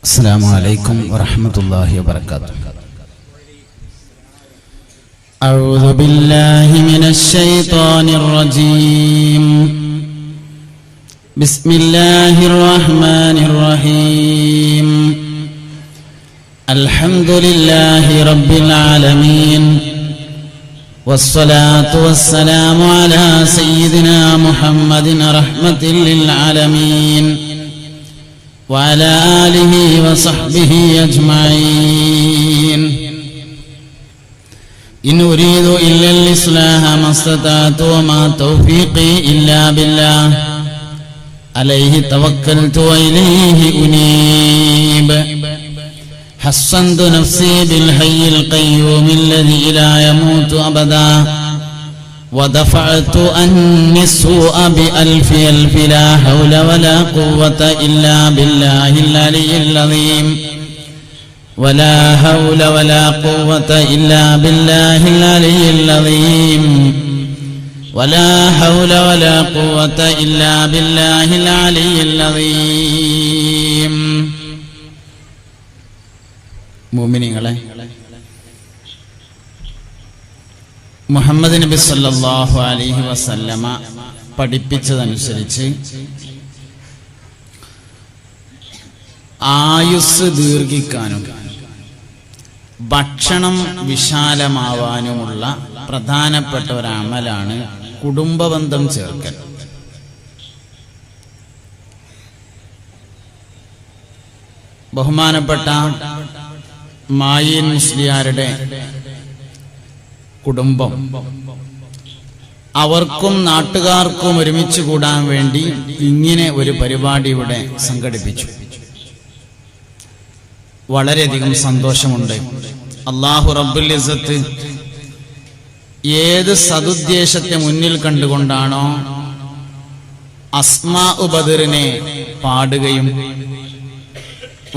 السلام عليكم ورحمة الله وبركاته. أعوذ بالله من الشيطان الرجيم. بسم الله الرحمن الرحيم. الحمد لله رب العالمين، والصلاة والسلام على سيدنا محمد رحمة للعالمين وعلى آله وصحبه أجمعين. إن أريد إلا الإصلاح ما استطعت وما توفيقي إلا بالله عليه توكلت وإليه أنيب. حصنت نفسي بالحي القيوم الذي لا يموت أبدا، ودفعت عني السوء بألف ألف لا حول ولا قوة إلا بالله العلي العظيم. ولا حول ولا قوة إلا بالله العلي العظيم. ولا حول ولا قوة إلا بالله العلي العظيم. മുഅ്മിനീങ്ങളെ, മുഹമ്മദ് നബി സല്ലല്ലാഹു അലൈഹി വസല്ലമ പഠിപ്പിച്ചതനുസരിച്ച് ആയുസ് ദീർഘിക്കാനും ഭക്ഷണം വിശാലമാവാനുമുള്ള പ്രധാനപ്പെട്ട ഒരു അമലാണ് കുടുംബബന്ധം ചേർക്കൽ. ബഹുമാനപ്പെട്ട മായീൻ മുസ്ലിയാരുടെ കുടുംബം അവർക്കും നാട്ടുകാർക്കും ഒരുമിച്ച് കൂടാൻ വേണ്ടി ഇങ്ങനെ ഒരു പരിപാടി ഇവിടെ സംഘടിപ്പിച്ചു. വളരെയധികം സന്തോഷമുണ്ട്. അല്ലാഹു റബ്ബുൽ ഇസ്സത്ത് ഏത് സദുദ്ദേശത്തെ മുന്നിൽ കണ്ടുകൊണ്ടാണോ അസ്മാഉ ബദറിനെ പാടുകയും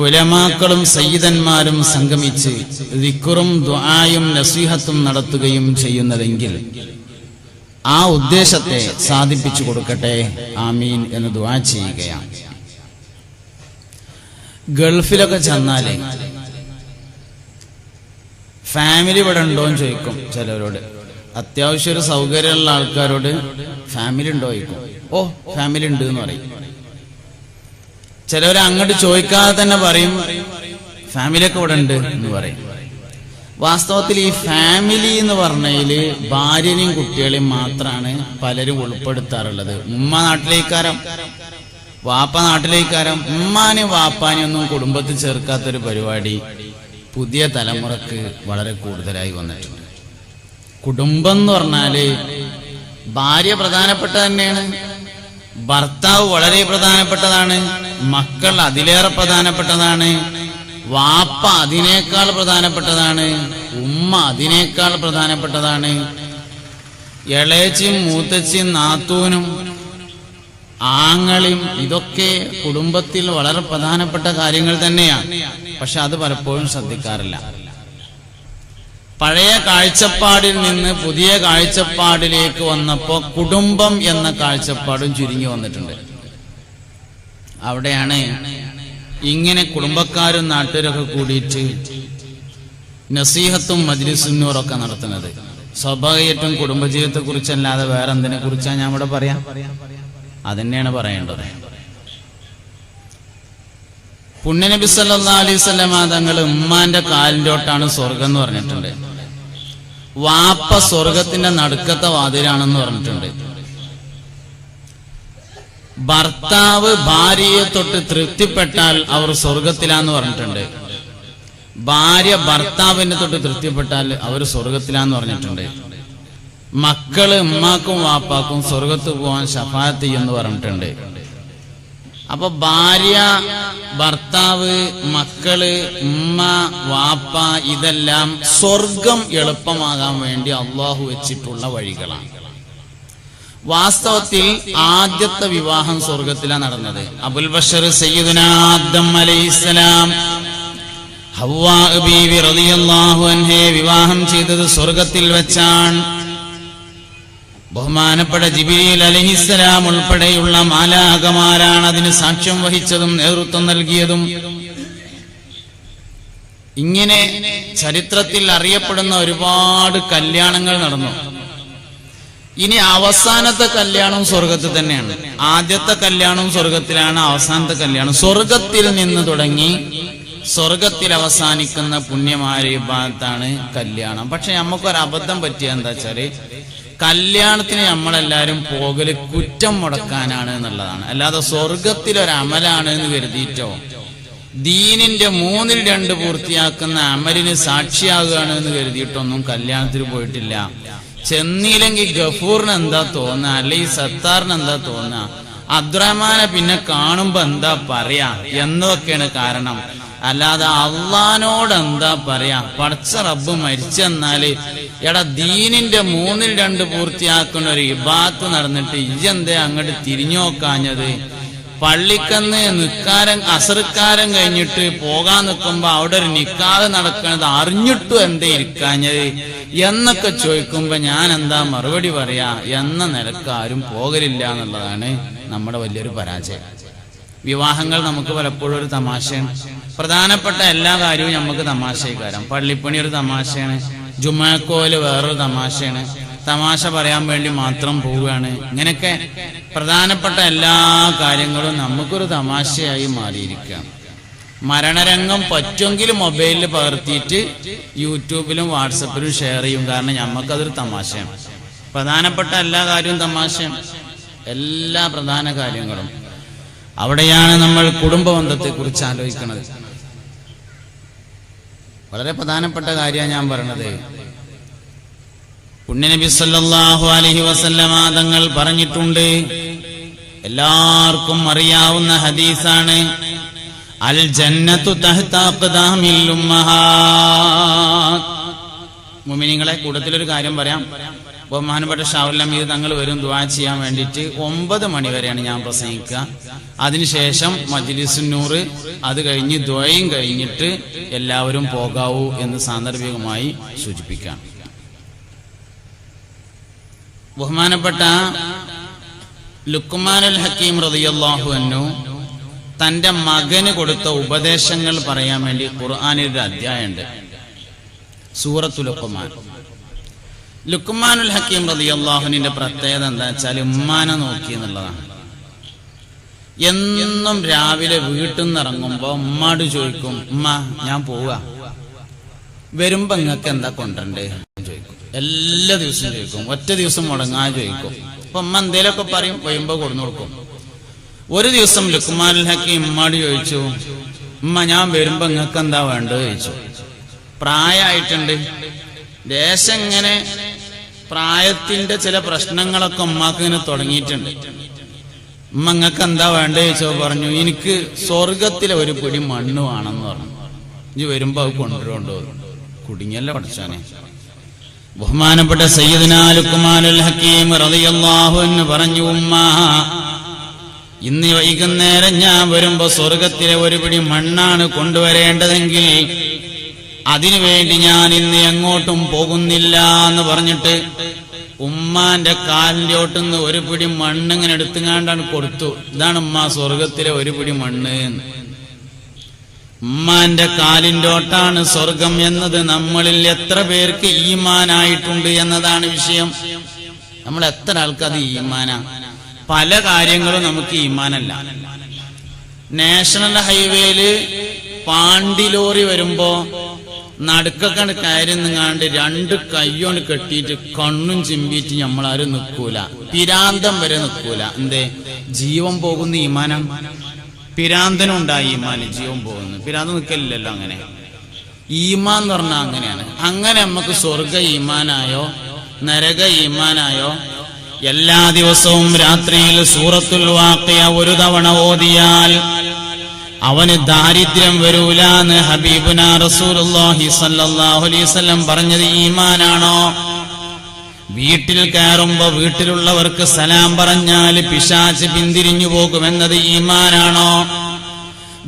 ഉലമാക്കളും സയ്യിദന്മാരും സംഗമിച്ച് ദിക്റും ദുആയും നസീഹത്തും നടത്തുകയും ചെയ്യുന്നതെങ്കിൽ ആ ഉദ്ദേശത്തെ സാധിപ്പിച്ചു കൊടുക്കട്ടെ, ആമീൻ എന്ന് ദുആ ചെയ്യുകയാണ്. ഗൾഫിലൊക്കെ ചെന്നാലേ ഫാമിലി ഇവിടെ ഉണ്ടോന്ന് ചോദിക്കും ചിലവരോട്. അത്യാവശ്യം ഒരു സൗകര്യമുള്ള ആൾക്കാരോട് ഫാമിലി ഉണ്ടോ ചോദിക്കും. ഓ, ഫാമിലി ഉണ്ട് എന്ന് പറയും. ചിലവർ അങ്ങോട്ട് ചോദിക്കാതെ തന്നെ പറയും ഫാമിലിയൊക്കെ ഇവിടെ ഉണ്ട് എന്ന് പറയും. വാസ്തവത്തിൽ ഈ ഫാമിലി എന്ന് പറഞ്ഞതില് ഭാര്യനെയും കുട്ടികളെയും മാത്രമാണ് പലരും ഉൾപ്പെടുത്താറുള്ളത്. ഉമ്മ നാട്ടിലേക്കാരം, വാപ്പ നാട്ടിലേക്കാരം. ഉമ്മാനെയും വാപ്പാനെയും ഒന്നും കുടുംബത്തിൽ ചേർക്കാത്തൊരു പരിപാടി പുതിയ തലമുറക്ക് വളരെ കൂടുതലായി വന്നിട്ടുണ്ട്. കുടുംബം എന്ന് പറഞ്ഞാല് ഭാര്യ പ്രധാനപ്പെട്ട തന്നെയാണ്, ഭർത്താവ് വളരെ പ്രധാനപ്പെട്ടതാണ്, മക്കൾ അതിലേറെ പ്രധാനപ്പെട്ടതാണ്, വാപ്പ അതിനേക്കാൾ പ്രധാനപ്പെട്ടതാണ്, ഉമ്മ അതിനേക്കാൾ പ്രധാനപ്പെട്ടതാണ്, ഇളയച്ചിയും മൂത്തച്ചിയും നാത്തൂനും ആങ്ങളിയും ഇതൊക്കെ കുടുംബത്തിൽ വളരെ പ്രധാനപ്പെട്ട കാര്യങ്ങൾ തന്നെയാണ്. പക്ഷെ അത് പലപ്പോഴും ശ്രദ്ധിക്കാറില്ല. പഴയ കാഴ്ചപ്പാടിൽ നിന്ന് പുതിയ കാഴ്ചപ്പാടിലേക്ക് വന്നപ്പോ കുടുംബം എന്ന കാഴ്ചപ്പാടും ചുരുങ്ങി വന്നിട്ടുണ്ട്. അവിടെയാണ് ഇങ്ങനെ കുടുംബക്കാരും നാട്ടുകാരൊക്കെ കൂടിയിട്ട് നസീഹത്തും മജ്ലിസും നൂറൊക്കെ നടത്തുന്നത്. സ്വാഭാവികമായിട്ടും കുടുംബജീവിതത്തെ കുറിച്ചല്ലാതെ വേറെ എന്തിനെ കുറിച്ചാ ഞാൻ ഇവിടെ പറയാം? അതന്നെയാണ് പറയേണ്ടത്. പുണ്യനബി സല്ലല്ലാഹു അലൈഹി വസല്ലം തങ്ങൾ ഉമ്മാന്റെ കാലിന്റോട്ടാണ് സ്വർഗം എന്ന് പറഞ്ഞിട്ടുണ്ട്. വാപ്പ സ്വർഗത്തിന്റെ നടുക്കത്തെ വാതിലാണെന്ന് പറഞ്ഞിട്ടുണ്ട്. ഭർത്താവ് ഭാര്യയെ തൊട്ട് തൃപ്തിപ്പെട്ടാൽ അവർ സ്വർഗത്തിലാന്ന് പറഞ്ഞിട്ടുണ്ട്. ഭാര്യ ഭർത്താവിനെ തൊട്ട് തൃപ്തിപ്പെട്ടാൽ അവർ സ്വർഗത്തിലാന്ന് പറഞ്ഞിട്ടുണ്ട്. മക്കള് ഉമ്മാക്കും വാപ്പാക്കും സ്വർഗത്ത് പോകാൻ ശഫാഅത്ത് ചെയ്യുമെന്ന് പറഞ്ഞിട്ടുണ്ട്. അപ്പൊ ഭാര്യ, ഭർത്താവ്, മക്കള്, ഉമ്മ, വാപ്പ ഇതെല്ലാം സ്വർഗം എളുപ്പമാകാൻ വേണ്ടി അള്ളാഹു വെച്ചിട്ടുള്ള വഴികളാണ്. വാസ്തവത്തിൽ ആദ്യത്തെ വിവാഹം സ്വർഗത്തിലാണ് നടന്നത്. അബുൽ ബഷർ സയ്യിദുനാ ആദം അലൈഹിസ്സലാം ഹവ്വാ ബീവി റളിയല്ലാഹു അൻഹയെ വിവാഹം ചെയ്തത് സ്വർഗത്തിൽ വെച്ചാണ്. ബഹുമാനപ്പെട്ട ജിബ്രീൽ അലൈഹിസ്സലാം ഉൾപ്പെടെയുള്ള മാലാഖമാരാണ് അതിന് സാക്ഷ്യം വഹിച്ചതും നേതൃത്വം നൽകിയതും. ഇങ്ങനെ ചരിത്രത്തിൽ അറിയപ്പെടുന്ന ഒരുപാട് കല്യാണങ്ങൾ നടന്നു. ഇനി അവസാനത്തെ കല്യാണം സ്വർഗത്തിൽ തന്നെയാണ്. ആദ്യത്തെ കല്യാണം സ്വർഗത്തിലാണ്, അവസാനത്തെ കല്യാണം സ്വർഗത്തിൽ നിന്ന് തുടങ്ങി സ്വർഗത്തിൽ അവസാനിക്കുന്ന പുണ്യമായ ഇബാദത്താണ് കല്യാണം. പക്ഷെ നമുക്കൊരു അബദ്ധം പറ്റിയ എന്താ വെച്ചാല്, കല്യാണത്തിന് നമ്മളെല്ലാരും പോകല് കുറ്റം മുടക്കാനാണ് എന്നുള്ളതാണ്. അല്ലാതെ സ്വർഗത്തിലൊരമലാണ് എന്ന് കരുതിയിട്ടോ ദീനിന്റെ 2/3 പൂർത്തിയാക്കുന്ന അമലിന് സാക്ഷിയാകുകയാണ് എന്ന് കരുതിയിട്ടൊന്നും കല്യാണത്തിന് പോയിട്ടില്ല. ചെന്നില്ലെങ്കിൽ ഗഫൂറിന് എന്താ തോന്നുക, അല്ലെങ്കിൽ സത്താറിന് എന്താ തോന്നുക, അബ്ദുറഹ്മാനെ പിന്നെ കാണുമ്പോ എന്താ പറയാ എന്നതൊക്കെയാണ് കാരണം. അല്ലാതെ അള്ളാനോട് എന്താ പറയാ, പടച്ച റബ്ബ് മരിച്ചെന്നാല് എടാ ദീനിന്റെ 2/3 പൂർത്തിയാക്കുന്ന ഒരു ഇബാദത്ത് നടന്നിട്ട് ഇജ്ജെന്തേ അങ്ങോട്ട് തിരിഞ്ഞു നോക്കാഞ്ഞത്, പള്ളിക്കന്ന് നിക്കാരം അസർക്കാരം കഴിഞ്ഞിട്ട് പോകാൻ നിൽക്കുമ്പോ അവിടെ ഒരു നിക്കാഹ് നടക്കുന്നത് അറിഞ്ഞിട്ടും എന്തേ ഇരിക്കാഞ്ഞത് എന്നൊക്കെ ചോദിക്കുമ്പോ ഞാൻ എന്താ മറുപടി പറയാ എന്ന നിലക്ക് ആരും പോകലില്ല എന്നുള്ളതാണ് നമ്മുടെ വലിയൊരു പരാജയം. വിവാഹങ്ങൾ നമുക്ക് പലപ്പോഴും ഒരു തമാശയാണ്. പ്രധാനപ്പെട്ട എല്ലാ കാര്യവും നമുക്ക് തമാശക്കാരാം. പള്ളിപ്പണി ഒരു തമാശയാണ്, ജുമാക്കോല് വേറൊരു തമാശയാണ്, തമാശ പറയാൻ വേണ്ടി മാത്രം പോവുകയാണ്. ഇങ്ങനെയൊക്കെ പ്രധാനപ്പെട്ട എല്ലാ കാര്യങ്ങളും നമുക്കൊരു തമാശയായി മാറിയിരിക്കുകയാണ്. മരണരംഗം പറ്റുമെങ്കിൽ മൊബൈലിൽ പകർത്തിയിട്ട് യൂട്യൂബിലും വാട്സപ്പിലും ഷെയർ ചെയ്യും. കാരണം നമുക്കതൊരു തമാശയാണ്. പ്രധാനപ്പെട്ട എല്ലാ കാര്യവും തമാശയാണ്, എല്ലാ പ്രധാന കാര്യങ്ങളും. അവിടെയാണ് നമ്മൾ കുടുംബബന്ധത്തെ കുറിച്ച് ആലോചിക്കുന്നത്. വളരെ പ്രധാനപ്പെട്ട കാര്യമാണ് ഞാൻ പറഞ്ഞത്. പുണ്യനബി സല്ലല്ലാഹു അലൈഹി വസല്ലമ തങ്ങൾ പറഞ്ഞിട്ടുണ്ട്, എല്ലാവർക്കും അറിയാവുന്ന ഹദീസാണ്, അൽ ജന്നത്തു തഹ്ത അഖ്ദാമിൽ ഉമ്മഹാത്ത്. മുഅ്മിനീങ്ങളെ, കൂട്ടത്തിലൊരു കാര്യം പറയാം. ബഹുമാനപ്പെട്ട ഷാവുൽ അമീദ് തങ്ങൾ വരും ദുആ ചെയ്യാൻ വേണ്ടിയിട്ട്. 9 മണി വരെയാണ് ഞാൻ പ്രസംഗിക്കുക. അതിനുശേഷം മജ്ലിസുൻ നൂർ, അത് കഴിഞ്ഞ് ദുആയും കഴിഞ്ഞിട്ട് എല്ലാവരും പോകാവൂ എന്ന് സാന്ദർഭികമായി സൂചിപ്പിക്കാം. ബഹുമാനപ്പെട്ട ലുക്മാനുൽ ഹക്കീം റളിയല്ലാഹു അൻഹു തന്റെ മകന് കൊടുത്ത ഉപദേശങ്ങൾ പറയാൻ വേണ്ടി ഖുർആനിൽ ഒരു അധ്യായമുണ്ട്, സൂറത്തുൽ ലുഖ്മാൻ. ലുക്മാനുൽ ഹക്കീം റളിയല്ലാഹുവിന്റെ പ്രത്യേകത എന്താ വെച്ചാൽ ഉമ്മാനെ നോക്കി എന്നുള്ളതാണ്. എന്നും രാവിലെ വീട്ടിൽ നിന്ന് ഇറങ്ങുമ്പോ ഉമ്മാട് ചോദിക്കും, ഉമ്മ ഞാൻ പോവാ, വരുമ്പോ നിങ്ങൾക്ക് എന്താ കൊണ്ടണ്ടേ ചോദിക്കും. എല്ലാ ദിവസവും ചോദിക്കും, ഒറ്റ ദിവസം മുടങ്ങാതെ ചോദിക്കും. അപ്പൊ ഉമ്മ എന്തേലൊക്കെ പറയും, വരുമ്പോ കൊടുന്നു കൊടുക്കും. ഒരു ദിവസം ലുക്മാനുൽ ഹക്കീം ഉമ്മാട് ചോദിച്ചു, ഉമ്മ ഞാൻ വരുമ്പോ നിങ്ങൾക്ക് എന്താ വേണ്ടത് ചോദിച്ചു. പ്രായമായിട്ടുണ്ട്, ദേശം ഇങ്ങനെ പ്രായത്തിന്റെ ചില പ്രശ്നങ്ങളൊക്കെ ഉമ്മാക്ക് ഇങ്ങനെ തുടങ്ങിയിട്ടുണ്ട്. ഉമ്മ നിങ്ങൾക്ക് എന്താ വേണ്ടത് ചോദിച്ചോ. പറഞ്ഞു, എനിക്ക് സ്വർഗത്തിലെ ഒരു പിടി മണ്ണ് വേണമെന്ന് പറഞ്ഞു. ഇനി വരുമ്പോ അത് കൊണ്ടുവരുണ്ടോ. കുടുങ്ങിയല്ല പഠിച്ചാനെ. ബഹുമാനപ്പെട്ട സയ്യിദുനാ ലുക്മാനുൽ ഹക്കീം റളിയല്ലാഹു അൻഹു പറഞ്ഞു, ഉമ്മ ഇന്ന് വൈകുന്നേരം ഞാൻ വരുമ്പോ സ്വർഗത്തിലെ ഒരു പിടി മണ്ണാണ് കൊണ്ടുവരേണ്ടതെങ്കിൽ അതിനുവേണ്ടി ഞാൻ ഇന്ന് എങ്ങോട്ടും പോകുന്നില്ല എന്ന് പറഞ്ഞിട്ട് ഉമ്മാന്റെ കാലിന്റെ ഒട്ടുന്ന് ഒരു പിടി മണ്ണിങ്ങനെ എടുത്തുകാണ്ടാണ് കൊടുത്തു. ഇതാണ് ഉമ്മ സ്വർഗത്തിലെ ഒരു പിടി മണ്ണ്. ഉമ്മാന്റെ കാലിന്റെ ഓട്ടാണ് സ്വർഗം എന്നത് നമ്മളിൽ എത്ര പേർക്ക് ഈമാനായിട്ടുണ്ട് എന്നതാണ് വിഷയം. നമ്മൾ എത്ര ആൾക്കത് ഈമാനാ? പല കാര്യങ്ങളും നമുക്ക് ഈമാനല്ല. നാഷണൽ ഹൈവേയില് പാണ്ടി ലോറി വരുമ്പോ നടുക്കൊക്കെ കയറി നിങ്ങാണ്ട് 2 കൈകൊണ്ട് കെട്ടിയിട്ട് കണ്ണും ചിമ്പിയിട്ട് നമ്മളാരും നിൽക്കൂല, പിരാന്തം വരെ നിൽക്കൂല. എന്തേ? ജീവൻ പോകുന്ന ഈമാനാണ്. പിരാന്തനുണ്ടായി ഈമാന്, ജീവൻ പോകുന്നു. പിരാന്തം നിൽക്കലില്ലല്ലോ. അങ്ങനെ ഈമാൻ എന്ന് പറഞ്ഞാൽ അങ്ങനെയാണ്. അങ്ങനെ നമുക്ക് സ്വർഗ ഈമാനായോ നരക ഈമാനായോ? എല്ലാ ദിവസവും രാത്രിയിൽ സൂറത്തുൽ വാഖിയ ഒരു തവണ ഓതിയാൽ അവന് ദാരിദ്ര്യം വരൂലാന്ന് ഹബീബുനാ റസൂലുള്ളാഹി സ്വല്ലല്ലാഹു അലൈഹി വസല്ലം പറഞ്ഞത് ഈമാനാണോ? വീട്ടിൽ കയറുമ്പോ വീട്ടിലുള്ളവർക്ക് സലാം പറഞ്ഞാൽ പിശാച് പിന്തിരിഞ്ഞു പോകുമെന്നത് ഈമാനാണോ?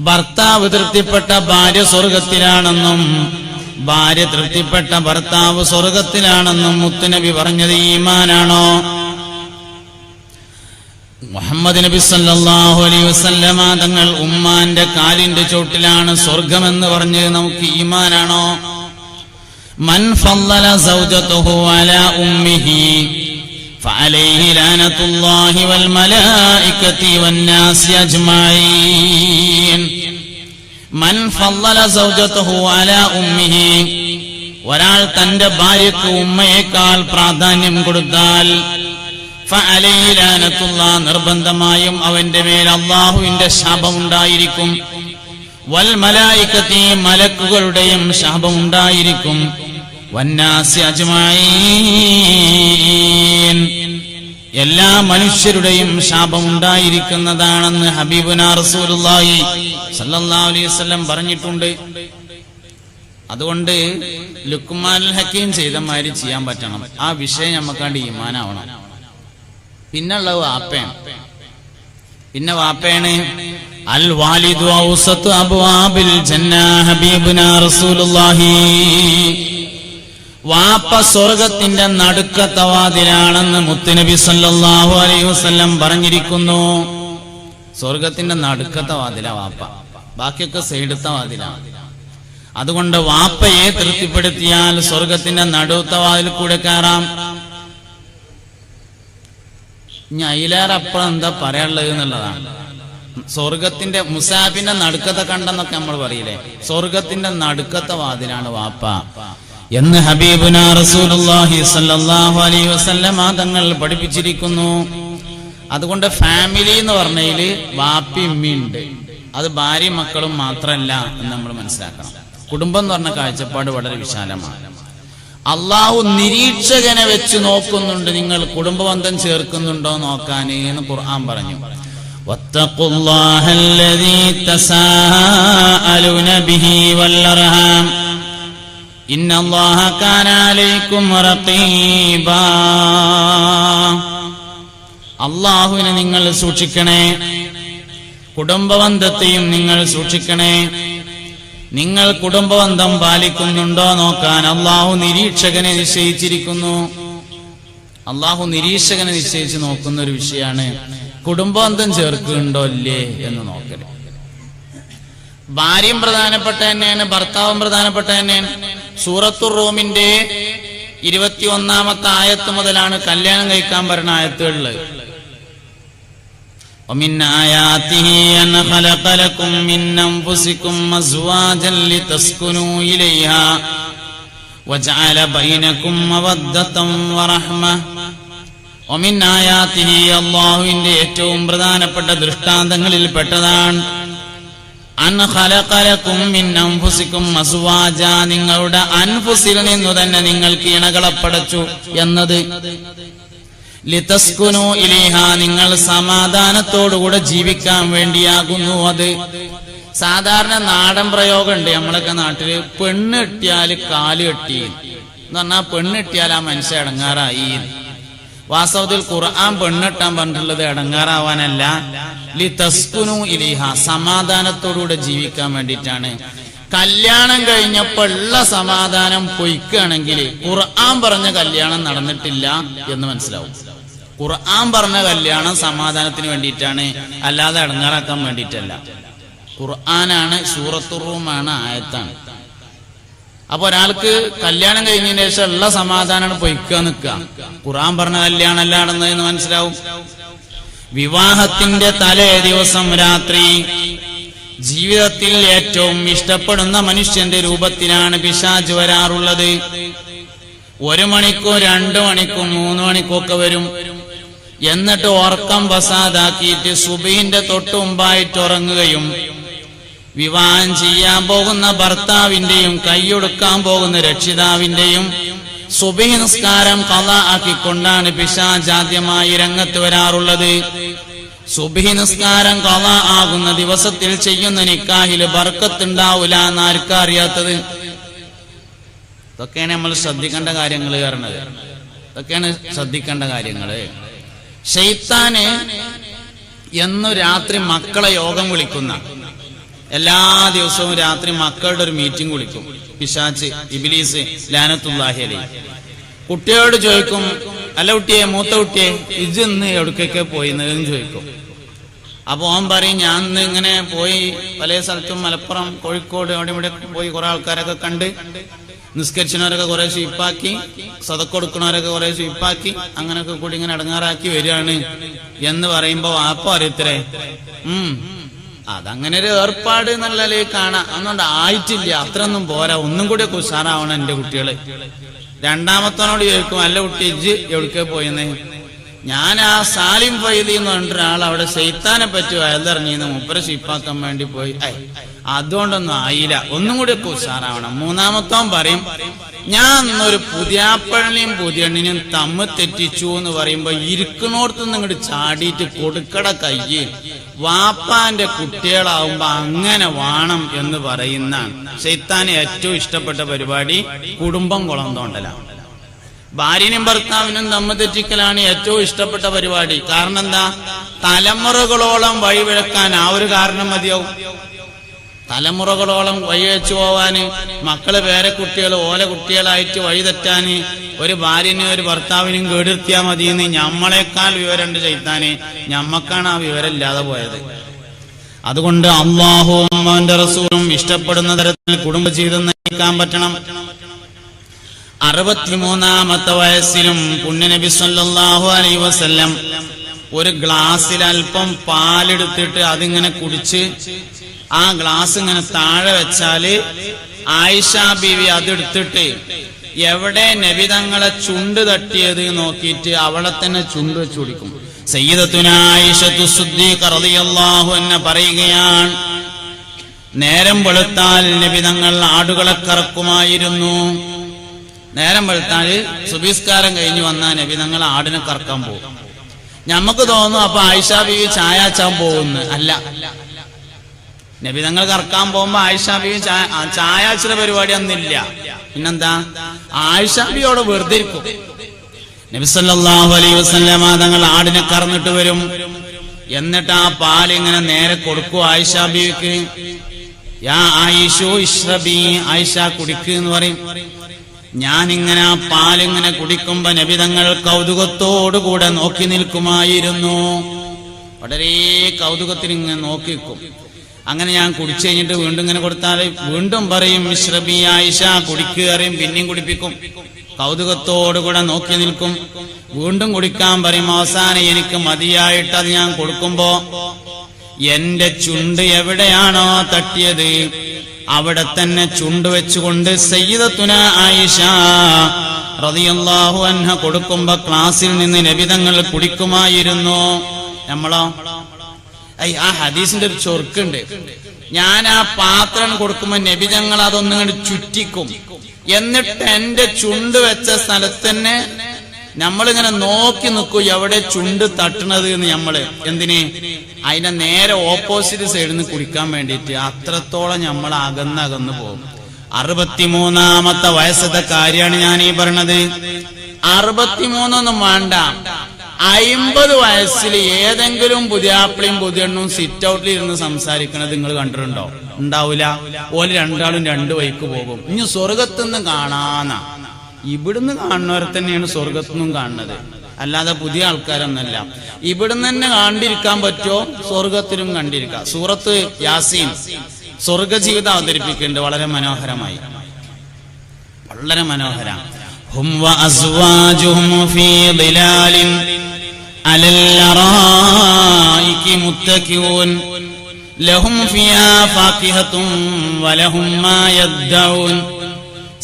ഭർത്താവ് തൃപ്തിപ്പെട്ട ഭാര്യ സ്വർഗത്തിലാണെന്നും ഭാര്യ തൃപ്തിപ്പെട്ട ഭർത്താവ് സ്വർഗത്തിലാണെന്നും മുത്തുനബി പറഞ്ഞത് ഈമാനാണോ? മുഹമ്മദ് നബി സല്ലല്ലാഹു അലൈഹി വസല്ലമ തങ്ങൾ ഉമ്മാന്റെ കാലിന്റെ ചോട്ടിലാണ് സ്വർഗമെന്ന് പറഞ്ഞ് നമുക്ക് ഈമാനാണോ? മൻ ഫളല സൗജതഹു അലാ ഉമ്മിഹി ഫഅലൈഹി ലഅനത്തുല്ലാഹി വൽ മലായികതി വന്നാസി അജ്മഈൻ. മൻ ഫളല സൗജതഹു അലാ ഉമ്മിഹി, ഒരാൾ തന്റെ ഭാര്യയ്ക്ക് ഉമ്മയേക്കാൾ പ്രാധാന്യം കൊടുത്താൽ ഫഅലൈഹി ലഅനത്തുല്ലാഹ്, നിർബന്ധമായും അവന്റെ മേൽ അല്ലാഹുവിന്റെ ശാപമുണ്ടായിരിക്കും. വൽ മലായികതി, മലക്കുകളുടെയും ശാപമുണ്ടായിരിക്കും. വന്നാസി അജ്മഈൻ, എല്ലാ മനുഷ്യരുടെയും ശാപമുണ്ടായിരിക്കുന്നതാണെന്ന് ഹബീബുനാ റസൂലുള്ളാഹി സല്ലല്ലാഹു അലൈഹി വസല്ലം പറഞ്ഞിട്ടുണ്ട്. അതുകൊണ്ട് ലുക്മാനുൽ ഹക്കീം ചെയ്ത മാതിരി ചെയ്യാൻ പറ്റണം. ആ വിഷയം നമുക്കാണ്ട് ഈമാനാവണം. പിന്നുള്ളത് വാപ്പയാണ്. പിന്നെ വാപ്പയാണ് അൽ വാലിദു ഔസത്തു അബ്വാബിൽ ജന്ന, ഹബീബുനാ റസൂലുള്ളാഹി. വാപ്പ സ്വർഗത്തിന്റെ നടുക്കത്തെ വാതിലാണെന്ന് മുത്തുനബി സല്ലല്ലാഹു അലൈഹി വസല്ലം പറഞ്ഞിരിക്കുന്നു. സ്വർഗത്തിന്റെ നടുക്കത്തെ വാതിലാ വാപ്പ, ബാക്കിയൊക്കെ സൈഡത്തെ വാതിലാണ്. അതുകൊണ്ട് വാപ്പയെ തൃപ്തിപ്പെടുത്തിയാൽ സ്വർഗത്തിന്റെ നടുത്ത വാതിൽ കൂടെ കയറാം. ഇനി അയിലേറപ്പുറം എന്താ പറയാനുള്ളത് എന്നുള്ളതാണ്. സ്വർഗത്തിന്റെ മുസാഫിന്റെ നടുക്കത്തെ കണ്ടെന്നൊക്കെ നമ്മൾ പറയില്ലേ, സ്വർഗത്തിന്റെ നടുക്കത്തെ വാതിലാണ് വാപ്പ എന്ന് ഹബീബുനാ റസൂലുള്ളാഹി സ്വല്ലല്ലാഹു അലൈഹി വസല്ലം തങ്ങൾ പഠിപ്പിച്ചിരിക്കുന്നു. അതുകൊണ്ട് ഫാമിലി എന്ന് പറഞ്ഞതില് വാപ്പി ഉമ്മയുണ്ട്. അത് ഭാര്യയും മക്കളും മാത്രമല്ല എന്ന് നമ്മൾ മനസ്സിലാക്കണം. കുടുംബം എന്ന് പറഞ്ഞ കാഴ്ചപ്പാട് വളരെ വിശാലമാണ്. അള്ളാഹു നിരീക്ഷകനെ വെച്ച് നോക്കുന്നുണ്ട്, നിങ്ങൾ കുടുംബബന്ധം ചേർക്കുന്നുണ്ടോ നോക്കാൻ എന്ന് ഖുർആൻ പറഞ്ഞു. വത്തഖുല്ലാഹല്ലദീ തസാഅലൂന ബിഹി വല്ലർഹാം ഇന്നല്ലാഹ കാന അലൈക്കും റഖീബാ. അള്ളാഹുവിനെ നിങ്ങൾ സൂക്ഷിക്കണേ, കുടുംബബന്ധത്തെയും നിങ്ങൾ സൂക്ഷിക്കണേ. നിങ്ങൾ കുടുംബബന്ധം പാലിക്കുന്നുണ്ടോ നോക്കാൻ അള്ളാഹു നിരീക്ഷകനെ നിശ്ചയിച്ചിരിക്കുന്നു. അള്ളാഹു നിരീക്ഷകനെ നിശ്ചയിച്ച് നോക്കുന്ന ഒരു വിഷയമാണ് കുടുംബബന്ധം ചേർക്കുന്നുണ്ടോ ഇല്ലേ എന്ന് നോക്കല്. ഭാര്യയും പ്രധാനപ്പെട്ട തന്നെയാണ്, ഭർത്താവും പ്രധാനപ്പെട്ട തന്നെയാണ്. സൂറത്തുർ റൂമിന്റെ 21-ാമത്തെ ആയത്ത് മുതലാണ് കല്യാണം കഴിക്കാൻ പറയുന്ന ആയത്തുകളിൽ. ومن آياته أن خلق لكم من أنفسكم أزواجا لتسكنوا إليها وجعل بينكم مودة ورحمة. ومن آياته, അല്ലാഹുവിന്റെ ഏറ്റവും പ്രധാനപ്പെട്ട ദൃഷ്ടാന്തങ്ങളിൽ പെട്ടതാണ് അൻ ഖലഖ ലക്കും മിൻ അൻഫുസിക്കും അസ്വാജ, നിങ്ങളുടെ അൻഫുസിൽ നിന്നു തന്നെ നിങ്ങൾക്ക് ഇണകളെ പടച്ചു എന്നത്. ലിതസ്കുനു ഇലൈഹ, നിങ്ങൾ സമാധാനത്തോടുകൂടെ ജീവിക്കാൻ വേണ്ടിയാകുന്നു അത്. സാധാരണ നാടൻ പ്രയോഗമുണ്ട് നമ്മളൊക്കെ നാട്ടില്, പെണ്ണ് കെട്ടിയാല് കാല് കെട്ടി എന്ന് പറഞ്ഞാൽ പെണ്ണ് കെട്ടിയാൽ ആ മനുഷ്യ ഇടങ്ങാറായി. വാസ്തവത്തിൽ ഖുർആൻ പെണ്ണെട്ടാൻ പറഞ്ഞിട്ടുള്ളത് ഇടങ്ങാറാവാനല്ല, ലിതസ്കുനു ഇലൈഹ, സമാധാനത്തോടുകൂടെ ജീവിക്കാൻ വേണ്ടിയിട്ടാണ്. കല്യാണം കഴിഞ്ഞപ്പോൾ ഉള്ള സമാധാനം പൊയ്ക്കുകയാണെങ്കിൽ ഖുർആൻ പറഞ്ഞ കല്യാണം നടന്നിട്ടില്ല എന്ന് മനസ്സിലാവും. ഖുർആൻ പറഞ്ഞ കല്യാണം സമാധാനത്തിന് വേണ്ടിയിട്ടാണ്, അല്ലാതെ ഇടങ്ങാറാക്കാൻ വേണ്ടിയിട്ടല്ല. ഖുർആനാണ്, സൂറത്തുർ റൂമാണ്, ആയത്താണ്. അപ്പൊ ഒരാൾക്ക് കല്യാണം കഴിഞ്ഞതിന് ശേഷം ഉള്ള സമാധാനമാണ് പൊയ്ക്കുക നിൽക്കുക. ഖുർആൻ പറഞ്ഞ കല്യാണം അല്ല നടന്നതെന്ന് മനസ്സിലാവും. വിവാഹത്തിന്റെ തലേ ദിവസം രാത്രി ജീവിതത്തിൽ ഏറ്റവും ഇഷ്ടപ്പെടുന്ന മനുഷ്യന്റെ രൂപത്തിലാണ് പിശാച് വരാറുള്ളത്. 1 മണിക്കോ 2 മണിക്കോ 3 മണിക്കോ ഒക്കെ വരും. എന്നിട്ട് ഉറക്കം ഫസാദാക്കിയിട്ട് സുബഹിന്റെ തൊട്ടു മുമ്പായിട്ട് ഉറങ്ങുകയും വിവാഹം ചെയ്യാൻ പോകുന്ന ഭർത്താവിന്റെയും കൈയൊടുക്കാൻ പോകുന്ന രക്ഷിതാവിന്റെയും സുബഹി നിസ്കാരം ഖളാ ആക്കിക്കൊണ്ടാണ് പിശാച് ആദ്യമായി രംഗത്ത് വരാറുള്ളത്. സുബ്ഹി നിസ്കാരം ഖളാ ആകുന്ന ദിവസത്തിൽ ചെയ്യുന്ന നിക്കാഹിൽ ബർക്കത്തുണ്ടാവൂല എന്ന് ആർക്കാ അറിയാത്തത്? ഇതൊക്കെയാണ് നമ്മൾ ശ്രദ്ധിക്കേണ്ട കാര്യങ്ങൾ പറഞ്ഞത്. ഇതൊക്കെയാണ് ശ്രദ്ധിക്കേണ്ട കാര്യങ്ങള്. ശൈത്താന് എന്നു രാത്രി മക്കളെ യോഗം വിളിക്കുന്ന, എല്ലാ ദിവസവും രാത്രി മക്കളുടെ ഒരു മീറ്റിംഗ് വിളിക്കും പിശാച്, ഇബ്ലീസ് ലഅനത്തുല്ലാഹി അലൈഹി. കുട്ടിയോട് ചോദിക്കും, അല്ല കുട്ടിയെ, മൂത്ത കുട്ടിയെ, ഇന്ന് എവിടേക്കൊക്കെ പോയിന്ന് ചോദിക്കും. അപ്പൊ ഓൻ പറയും, ഞാൻ ഇന്ന് ഇങ്ങനെ പോയി പല സ്ഥലത്തും, മലപ്പുറം, കോഴിക്കോട്, അവിടെ ഇവിടെ പോയി കുറെ ആൾക്കാരൊക്കെ കണ്ട്, നിസ്കരിച്ചവരൊക്കെ കുറെ സ്വീപ്പാക്കി, സദക്ക കൊടുക്കണവരൊക്കെ കുറെ സ്വീപ്പാക്കി, അങ്ങനെയൊക്കെ കൂടി ഇങ്ങനെ അടങ്ങാറാക്കി വരികയാണ് എന്ന് പറയുമ്പോ വാപ്പ അറിയത്രേ, അതങ്ങനെ ഒരു ഏർപ്പാട് എന്നുള്ളതിൽ കാണാം. അതുകൊണ്ട് ആയിട്ടില്ല, അത്രയൊന്നും പോരാ, ഒന്നും കൂടി ഉഷാറാവണം എന്റെ കുട്ടികള്. രണ്ടാമത്തോനോട് ചോദിക്കും, അല്ല കുട്ടി ഇജ്ജ് എവിടേക്ക് പോയെന്ന്? ഞാൻ ആ സാലിം ഫൈദി എന്ന് പറഞ്ഞ ഒരാൾ അവിടെ ശൈത്താനെ പറ്റി വയലിറങ്ങിയെന്ന് മൂപ്പരെ സ്വീപ്പാക്കാൻ വേണ്ടി പോയി. അതുകൊണ്ടൊന്നും ആയില്ല, ഒന്നും കൂടി ഒക്കെ ഉഷാറാവണം. മൂന്നാമത്തോൻ പറയും, ഞാൻ ഒരു പുതിയാപ്പഴനെയും പുതിയണ്ണിനെയും തമ്മിൽ തെറ്റിച്ചു എന്ന് പറയുമ്പോ ഇരിക്കണോടത്തുനിന്ന് ഇങ്ങോട്ട് ചാടിയിട്ട് കൊടുക്കട കയ്യ്, വാപ്പാന്റെ കുട്ടികളാവുമ്പോ അങ്ങനെ വേണം എന്ന് പറയുന്നതാണ്. ശൈത്താന് ഏറ്റവും ഇഷ്ടപ്പെട്ട പരിപാടി കുടുംബം കുളം തോണ്ടലാണ്. ഭാര്യനും ഭർത്താവിനും തമ്മിൽ തെറ്റിക്കലാണ് ഏറ്റവും ഇഷ്ടപ്പെട്ട പരിപാടി. കാരണം എന്താ? തലമുറകളോളം വഴിവിഴക്കാൻ ആ ഒരു കാരണം മതിയാവും. തലമുറകളോളം വഴിവെച്ചു പോവാന്, മക്കള് വേറെ കുട്ടികൾ ഓല കുട്ടികളായിട്ട് വഴി തെറ്റാന് ഒരു ഭാര്യനും ഒരു ഭർത്താവിനും കേടുത്തിയാൽ മതിയെന്ന് ഞമ്മളെക്കാൾ വിവരമുണ്ട് ശൈത്താന്. ഞമ്മക്കാണ് ആ വിവരം ഇല്ലാതെ പോയത്. അതുകൊണ്ട് അല്ലാഹുവും അവന്റെ റസൂലും ഇഷ്ടപ്പെടുന്ന തരത്തിൽ കുടുംബജീവിതം നയിക്കാൻ പറ്റണം. 63-ാമത്തെ വയസ്സിലും പുണ്യനബി സല്ലല്ലാഹു അലൈഹി വസല്ലം ഒരു ഗ്ലാസ്സിൽ അല്പം പാലെടുത്തിട്ട് അതിങ്ങനെ കുടിച്ച് ആ ഗ്ലാസ് ഇങ്ങനെ താഴെ വെച്ചാല് ആയിഷ ബീവി അതെടുത്തിട്ട് എവിടെ നബി തങ്ങളെ ചുണ്ട് തട്ടിയത് നോക്കിയിട്ട് അവിടെ തന്നെ ചുണ്ട് വെച്ച് കുടിക്കും. സയ്യിദത്തുനാ ആയിഷത്തു സിദ്ദീഖ റളിയല്ലാഹു അൻഹ പറയുകയാണ്, നേരം വെളുത്താൽ നബി തങ്ങൾ ആടുകളെ കറക്കുമായിരുന്നു. നേരം വെളുത്താല് സുബഹിസ്കാരം കഴിഞ്ഞു വന്നാൽ നബി തങ്ങൾ ആടിനെ കറക്കാൻ പോകും. ഞമ്മക്ക് തോന്നും അപ്പൊ ആയിഷ ബീവി ചായാച്ചാൻ പോകുന്നു. അല്ല, നബി തങ്ങൾ കറക്കാൻ പോകുമ്പോ ആയിഷ ബീവി ചായാച്ചിന്റെ പരിപാടി ഒന്നില്ല. പിന്നെന്താ? ആയിഷ ബീവിയോട് വെറുതെ ഇരിക്കും. നബി സല്ലല്ലാഹു അലൈഹി വസല്ലം തങ്ങൾ ആടിനെ കറന്നിട്ട് വരും. എന്നിട്ട് ആ പാല് ഇങ്ങനെ നേരെ കൊടുക്കും ആയിഷ ബീവിക്ക്. യാ ആയിഷു ഇശ്റബി, ആയിഷ കുടിക്ക് എന്ന് പറയും. ഞാനിങ്ങനെ ആ പാലിങ്ങനെ കുടിക്കുമ്പോ നബി തങ്ങൾ കൗതുകത്തോടുകൂടെ നോക്കി നിൽക്കുമായിരുന്നു. വളരെ കൗതുകത്തിൽ ഇങ്ങനെ നോക്കി നിൽക്കും. അങ്ങനെ ഞാൻ കുടിച്ചു കഴിഞ്ഞിട്ട് വീണ്ടും ഇങ്ങനെ കൊടുത്താൽ വീണ്ടും പറയും ഇശ്റബി ആയിഷ, കുടിക്കുക അറിയും. പിന്നെയും കുടിപ്പിക്കും. കൗതുകത്തോടുകൂടെ നോക്കി നിൽക്കും. വീണ്ടും കുടിക്കാൻ പറയും. അവസാനം എനിക്ക് മതിയായിട്ട് അത് ഞാൻ കൊടുക്കുമ്പോ എന്റെ ചുണ്ട് എവിടെയാണോ തട്ടിയത് അവിടെ തന്നെ ചുണ്ട് വെച്ചുകൊണ്ട് സയ്യിദത്തുന ആയിഷ റളിയല്ലാഹു അൻഹ കൊടുക്കുമ്പോ ക്ലാസ്സിൽ നിന്ന് നബി തങ്ങൾ കുടിക്കുമായിരുന്നു. നമ്മളോ? ആ ഹദീസിന്റെ ഒരു ചൊറുക്കുണ്ട്. ഞാൻ ആ പാത്രം കൊടുക്കുമ്പോ നബി തങ്ങൾ അതൊന്നും ചുറ്റിക്കും. എന്നിട്ട് എന്റെ ചുണ്ട് വെച്ച സ്ഥലത്ത് തന്നെ നമ്മളിങ്ങനെ നോക്കി നിൽക്കും എവിടെ ചുണ്ട് തട്ടണത് എന്ന്. നമ്മള് എന്തിന്? അതിന്റെ നേരെ ഓപ്പോസിറ്റ് സൈഡിൽ നിന്ന് കുടിക്കാൻ വേണ്ടിയിട്ട്. അത്രത്തോളം നമ്മൾ അകന്നകന്നു പോകും. 63-ാമത്തെ വയസ്സത്തെ കാര്യമാണ് ഞാൻ ഈ പറഞ്ഞത്. 63 വേണ്ട, 50 വയസ്സിൽ ഏതെങ്കിലും പുതിയാപ്പിളിയും പുതിയണ്ണും സിറ്റ് ഔട്ടിൽ ഇരുന്ന് സംസാരിക്കണത് നിങ്ങൾ കണ്ടിട്ടുണ്ടോ? ഉണ്ടാവൂല. ഓല് രണ്ടാളും രണ്ട് വഴിക്ക് പോകും. ഇനി സ്വർഗത്തുനിന്ന് കാണാന്നാ. ഇവിടുന്ന് കാണുന്നവരെ തന്നെയാണ് സ്വർഗത്തുനിന്നും കാണുന്നത്, അല്ലാതെ പുതിയ ആൾക്കാരൊന്നല്ല. ഇവിടുന്ന് തന്നെ കണ്ടിരിക്കാൻ പറ്റുമോ? സ്വർഗത്തിലും കണ്ടിരിക്കാം. സൂറത്ത് യാസീൻ സ്വർഗജീവിതം അവതരിപ്പിക്കുന്നുണ്ട് വളരെ മനോഹരമായി, വളരെ മനോഹരം. ഹും വഅസ്വാജുഹും ഫീ ളിലാലിൻ അലൽ അറായികി മുത്തഖിഊൻ ലഹും ഫിഹാ ഫാകിഹത്തുൻ വലഹും മാ യദ്ദഊൻ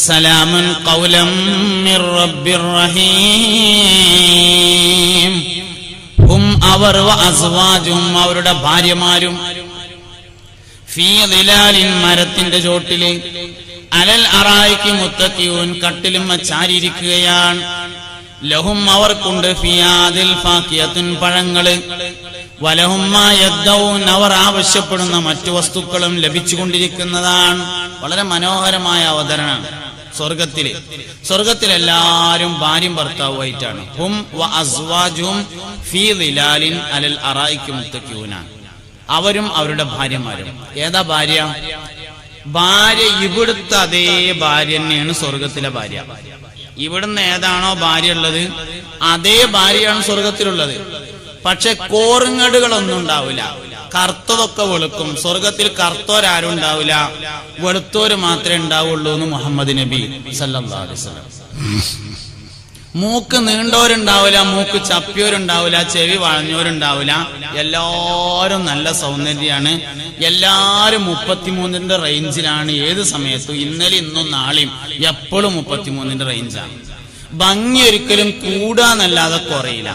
സലാമുൻ ഖൗലൻ മിർ റബ്ബിർ റഹീം. ഹും അവർ വഅസ്വാജുഹും അവരുടെ ഭാര്യമാരും ഫീ ളിലാലിൻ മരത്തിന്റെ ചോട്ടില് അലൽ അറായികി മുത്തഖിഊൻ കട്ടിലും ചാരിയിരിക്കുകയാണ്. ലഹും അവർക്കുണ്ട് ഫിയാദിൽ ഫാക്കിയത്തുൻ പഴങ്ങള് വലഹും മാ യദ്ദഊൻ അവർ ആവശ്യപ്പെടുന്ന മറ്റു വസ്തുക്കളും ലഭിച്ചുകൊണ്ടിരിക്കുന്നതാണ്. വളരെ മനോഹരമായ അവതരണം. സ്വർഗത്തിലെല്ലാരും ഭാര്യയും ഭർത്താവുമായിട്ടാണ്. ഹും വഅസ്വാജുഹും ഫീ ളിലാലിൻ അലൽ അറായികി മുത്തഖിഊൻ. അവരും അവരുടെ ഭാര്യമാരും. ഏതാ ഭാര്യ? ഭാര്യ ഇവിടുത്തെ അതേ ഭാര്യ തന്നെയാണ് സ്വർഗത്തിലെ ഭാര്യ. ഇവിടുന്ന് ഏതാണോ ഭാര്യ ഉള്ളത് അതേ ഭാര്യയാണ് സ്വർഗത്തിലുള്ളത്. പക്ഷെ കോറുങ്ങടുകളൊന്നും ഉണ്ടാവില്ല. കറുത്തതൊക്കെ വെളുക്കും. സ്വർഗത്തിൽ കറുത്തോരാരും ഉണ്ടാവില്ല, വെളുത്തോര് മാത്രമേ ഉണ്ടാവുള്ളൂ എന്ന് മുഹമ്മദ് നബി സല്ലല്ലാഹു അലൈഹി വസല്ലം. മൂക്ക് നീണ്ടോരുണ്ടാവില്ല, മൂക്ക് ചപ്പിയോരുണ്ടാവില്ല, ചെവി വളഞ്ഞോരുണ്ടാവില്ല. എല്ലാരും നല്ല സൗന്ദര്യമാണ്. എല്ലാരും 33ന്റെ റേഞ്ചിലാണ്. ഏത് സമയത്തും, ഇന്നലെ ഇന്നും നാളെയും എപ്പോഴും 33ന്റെ റേഞ്ചാണ്. ഭംഗി ഒരിക്കലും കൂടാന്നല്ലാതെ കുറയില്ല.